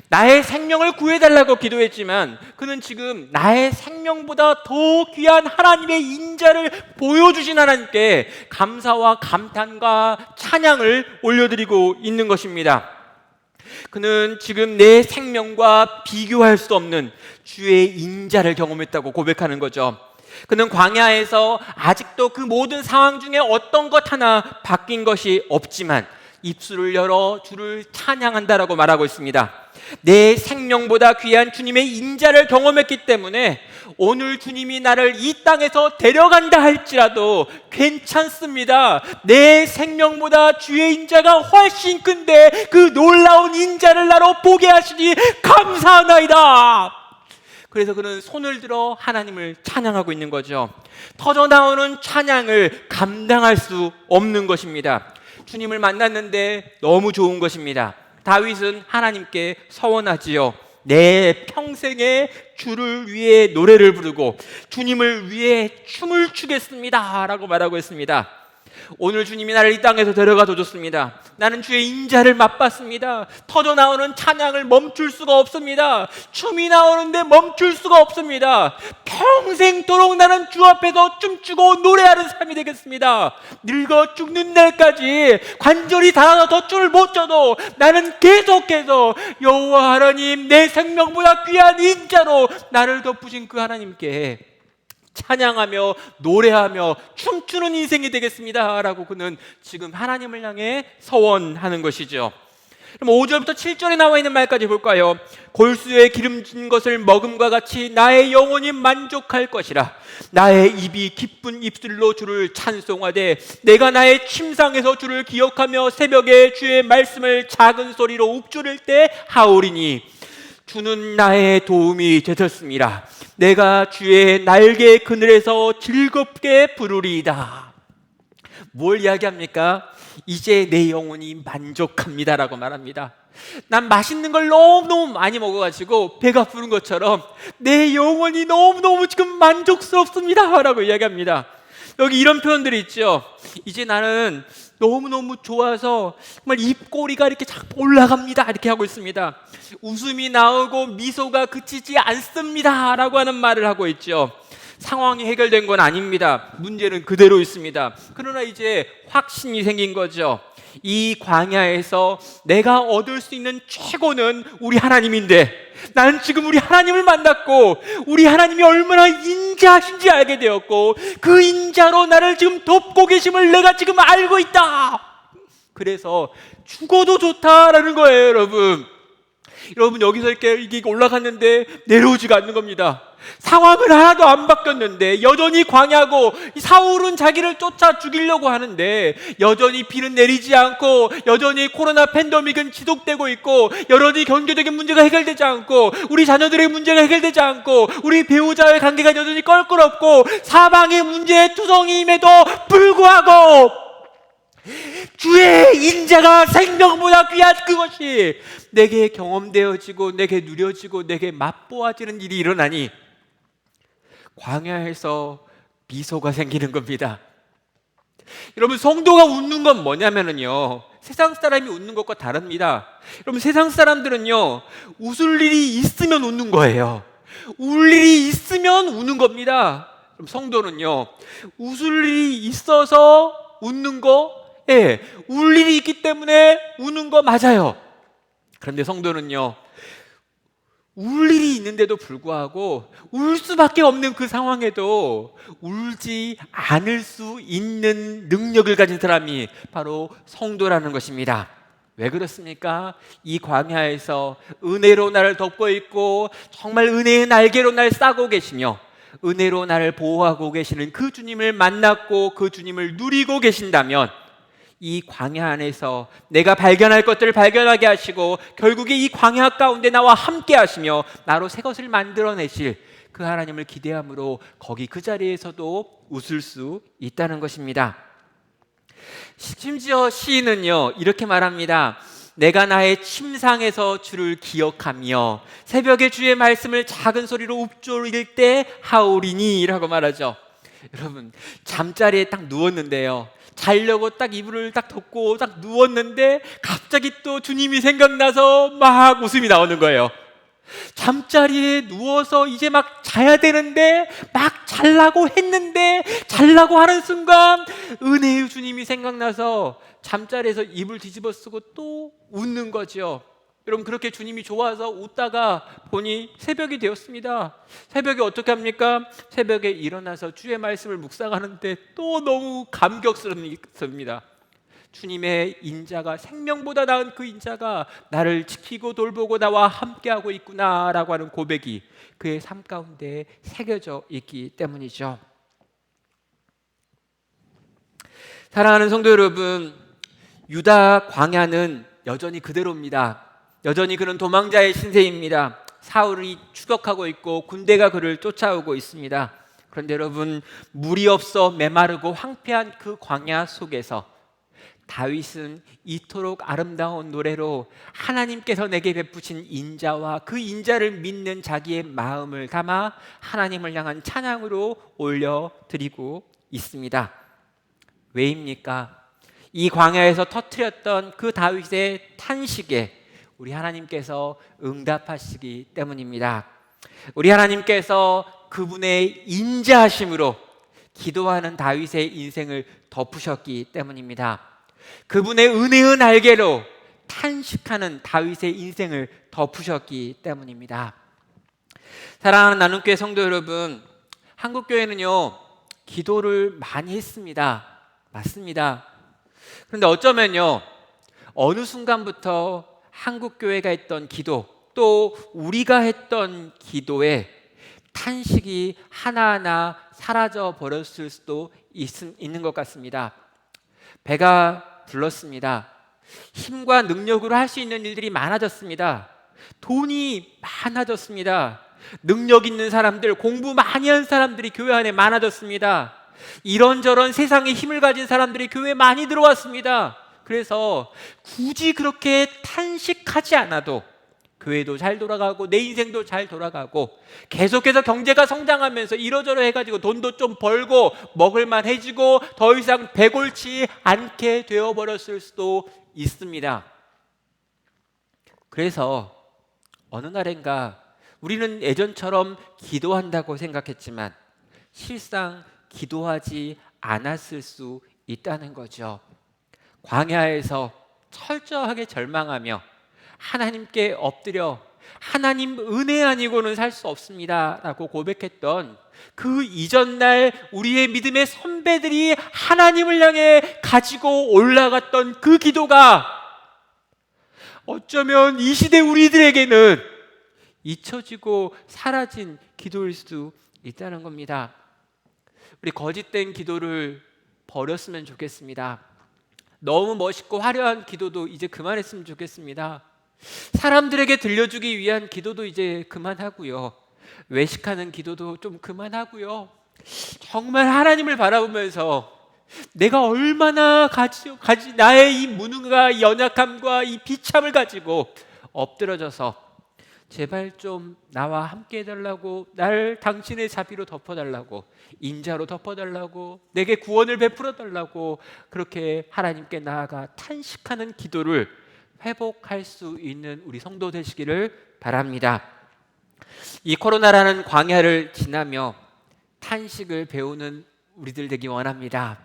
나의 생명을 구해달라고 기도했지만 그는 지금 나의 생명보다 더 귀한 하나님의 인자를 보여주신 하나님께 감사와 감탄과 찬양을 올려드리고 있는 것입니다. 그는 지금 내 생명과 비교할 수 없는 주의 인자를 경험했다고 고백하는 거죠. 그는 광야에서 아직도 그 모든 상황 중에 어떤 것 하나 바뀐 것이 없지만 입술을 열어 주를 찬양한다라고 말하고 있습니다. 내 생명보다 귀한 주님의 인자를 경험했기 때문에 오늘 주님이 나를 이 땅에서 데려간다 할지라도 괜찮습니다. 내 생명보다 주의 인자가 훨씬 큰데 그 놀라운 인자를 나로 보게 하시니 감사하나이다. 그래서 그는 손을 들어 하나님을 찬양하고 있는 거죠. 터져나오는 찬양을 감당할 수 없는 것입니다. 주님을 만났는데 너무 좋은 것입니다. 다윗은 하나님께 서원하지요. 내 평생에 주를 위해 노래를 부르고 주님을 위해 춤을 추겠습니다 라고 말하고 있습니다. 오늘 주님이 나를 이 땅에서 데려가 줬습니다. 나는 주의 인자를 맛봤습니다. 터져나오는 찬양을 멈출 수가 없습니다. 춤이 나오는데 멈출 수가 없습니다. 평생도록 나는 주 앞에서 춤추고 노래하는 삶이 되겠습니다. 늙어 죽는 날까지 관절이 닳아서 더 춤을 못 춰도 나는 계속해서 여호와 하나님, 내 생명보다 귀한 인자로 나를 덮으신 그 하나님께 찬양하며 노래하며 춤추는 인생이 되겠습니다 라고 그는 지금 하나님을 향해 서원하는 것이죠. 그럼 5절부터 7절에 나와 있는 말까지 볼까요? 골수에 기름진 것을 먹음과 같이 나의 영혼이 만족할 것이라. 나의 입이 기쁜 입술로 주를 찬송하되 내가 나의 침상에서 주를 기억하며 새벽에 주의 말씀을 작은 소리로 읊조릴 때 하오리니 주는 나의 도움이 되셨습니다. 내가 주의 날개 그늘에서 즐겁게 부르리이다. 뭘 이야기합니까? 이제 내 영혼이 만족합니다라고 말합니다. 난 맛있는 걸 너무너무 많이 먹어가지고 배가 부른 것처럼 내 영혼이 너무너무 지금 만족스럽습니다 라고 이야기합니다. 여기 이런 표현들이 있죠. 이제 나는 너무너무 좋아서 정말 입꼬리가 이렇게 자꾸 올라갑니다 이렇게 하고 있습니다. 웃음이 나오고 미소가 그치지 않습니다 라고 하는 말을 하고 있죠. 상황이 해결된 건 아닙니다. 문제는 그대로 있습니다. 그러나 이제 확신이 생긴 거죠. 이 광야에서 내가 얻을 수 있는 최고는 우리 하나님인데 나는 지금 우리 하나님을 만났고 우리 하나님이 얼마나 인자하신지 알게 되었고 그 인자로 나를 지금 돕고 계심을 내가 지금 알고 있다. 그래서 죽어도 좋다라는 거예요. 여러분 여기서 이렇게 올라갔는데 내려오지가 않는 겁니다. 상황을 하나도 안 바뀌었는데 여전히 광야고 사울은 자기를 쫓아 죽이려고 하는데 여전히 비는 내리지 않고 여전히 코로나 팬데믹은 지속되고 있고 여전히 경제적인 문제가 해결되지 않고 우리 자녀들의 문제가 해결되지 않고 우리 배우자의 관계가 여전히 껄끄럽고 사방의 문제의 투성임에도 불구하고 주의 인자가 생명보다 귀한 그것이 내게 경험되어지고 내게 누려지고 내게 맛보아지는 일이 일어나니 광야에서 미소가 생기는 겁니다. 여러분 성도가 웃는 건 뭐냐면요 세상 사람이 웃는 것과 다릅니다. 여러분 세상 사람들은요 웃을 일이 있으면 웃는 거예요. 울 일이 있으면 우는 겁니다. 그럼 성도는요 웃을 일이 있어서 웃는 거, 울 일이 있기 때문에 우는 거 맞아요. 그런데 성도는요 울 일이 있는데도 불구하고 울 수밖에 없는 그 상황에도 울지 않을 수 있는 능력을 가진 사람이 바로 성도라는 것입니다. 왜 그렇습니까? 이 광야에서 은혜로 나를 덮고 있고 정말 은혜의 날개로 날 싸고 계시며 은혜로 나를 보호하고 계시는 그 주님을 만났고 그 주님을 누리고 계신다면 이 광야 안에서 내가 발견할 것들을 발견하게 하시고 결국에 이 광야 가운데 나와 함께 하시며 나로 새 것을 만들어내실 그 하나님을 기대함으로 거기 그 자리에서도 웃을 수 있다는 것입니다. 심지어 시인은요 이렇게 말합니다. 내가 나의 침상에서 주를 기억하며 새벽에 주의 말씀을 작은 소리로 읊조릴 때 하오리니 라고 말하죠. 여러분 잠자리에 딱 누웠는데요 자려고 딱 이불을 딱 덮고 딱 누웠는데 갑자기 또 주님이 생각나서 막 웃음이 나오는 거예요. 잠자리에 누워서 이제 막 자야 되는데 막 잘라고 했는데 잘라고 하는 순간 은혜의 주님이 생각나서 잠자리에서 이불 뒤집어 쓰고 또 웃는 거죠. 여러분 그렇게 주님이 좋아서 웃다가 보니 새벽이 되었습니다. 새벽에 어떻게 합니까? 새벽에 일어나서 주의 말씀을 묵상하는데 또 너무 감격스럽습니다. 주님의 인자가, 생명보다 나은 그 인자가 나를 지키고 돌보고 나와 함께하고 있구나라고 하는 고백이 그의 삶 가운데 새겨져 있기 때문이죠. 사랑하는 성도 여러분, 유다 광야는 여전히 그대로입니다. 여전히 그는 도망자의 신세입니다. 사울이 추격하고 있고 군대가 그를 쫓아오고 있습니다. 그런데 여러분, 물이 없어 메마르고 황폐한 그 광야 속에서 다윗은 이토록 아름다운 노래로 하나님께서 내게 베푸신 인자와 그 인자를 믿는 자기의 마음을 담아 하나님을 향한 찬양으로 올려드리고 있습니다. 왜입니까? 이 광야에서 터뜨렸던 그 다윗의 탄식에 우리 하나님께서 응답하시기 때문입니다. 우리 하나님께서 그분의 인자하심으로 기도하는 다윗의 인생을 덮으셨기 때문입니다. 그분의 은혜의 날개로 탄식하는 다윗의 인생을 덮으셨기 때문입니다. 사랑하는 나눔교회 성도 여러분, 한국교회는요, 기도를 많이 했습니다. 맞습니다. 그런데 어쩌면요, 어느 순간부터 한국교회가 했던 기도, 또 우리가 했던 기도에 탄식이 하나하나 사라져 버렸을 수도 있는 것 같습니다. 배가 불렀습니다. 힘과 능력으로 할 수 있는 일들이 많아졌습니다. 돈이 많아졌습니다. 능력 있는 사람들, 공부 많이 한 사람들이 교회 안에 많아졌습니다. 이런저런 세상에 힘을 가진 사람들이 교회에 많이 들어왔습니다. 그래서 굳이 그렇게 탄식하지 않아도 교회도 잘 돌아가고 내 인생도 잘 돌아가고 계속해서 경제가 성장하면서 이러저러 해가지고 돈도 좀 벌고 먹을만 해지고 더 이상 배골치 않게 되어버렸을 수도 있습니다. 그래서 어느 날인가 우리는 예전처럼 기도한다고 생각했지만 실상 기도하지 않았을 수 있다는 거죠. 광야에서 철저하게 절망하며 하나님께 엎드려 하나님 은혜 아니고는 살 수 없습니다 라고 고백했던 그 이전날 우리의 믿음의 선배들이 하나님을 향해 가지고 올라갔던 그 기도가 어쩌면 이 시대 우리들에게는 잊혀지고 사라진 기도일 수 있다는 겁니다. 우리 거짓된 기도를 버렸으면 좋겠습니다. 너무 멋있고 화려한 기도도 이제 그만했으면 좋겠습니다. 사람들에게 들려주기 위한 기도도 이제 그만하고요. 외식하는 기도도 좀 그만하고요. 정말 하나님을 바라보면서 내가 얼마나 나의 이 무능과 이 연약함과 이 비참을 가지고 엎드러져서 제발 좀 나와 함께 해달라고, 날 당신의 자비로 덮어달라고, 인자로 덮어달라고, 내게 구원을 베풀어달라고 그렇게 하나님께 나아가 탄식하는 기도를 회복할 수 있는 우리 성도 되시기를 바랍니다. 이 코로나라는 광야를 지나며 탄식을 배우는 우리들 되기 원합니다.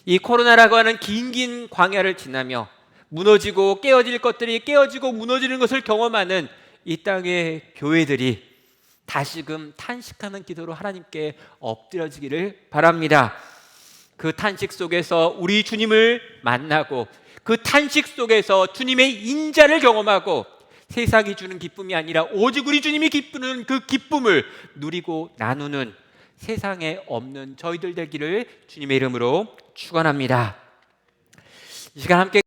이 코로나라고 하는 긴 광야를 지나며 무너지고 깨어질 것들이 깨어지고 무너지는 것을 경험하는 이 땅의 교회들이 다시금 탄식하는 기도로 하나님께 엎드려지기를 바랍니다. 그 탄식 속에서 우리 주님을 만나고 그 탄식 속에서 주님의 인자를 경험하고 세상이 주는 기쁨이 아니라 오직 우리 주님이 기쁘는 그 기쁨을 누리고 나누는 세상에 없는 저희들 되기를 주님의 이름으로 축원합니다. 이 시간 함께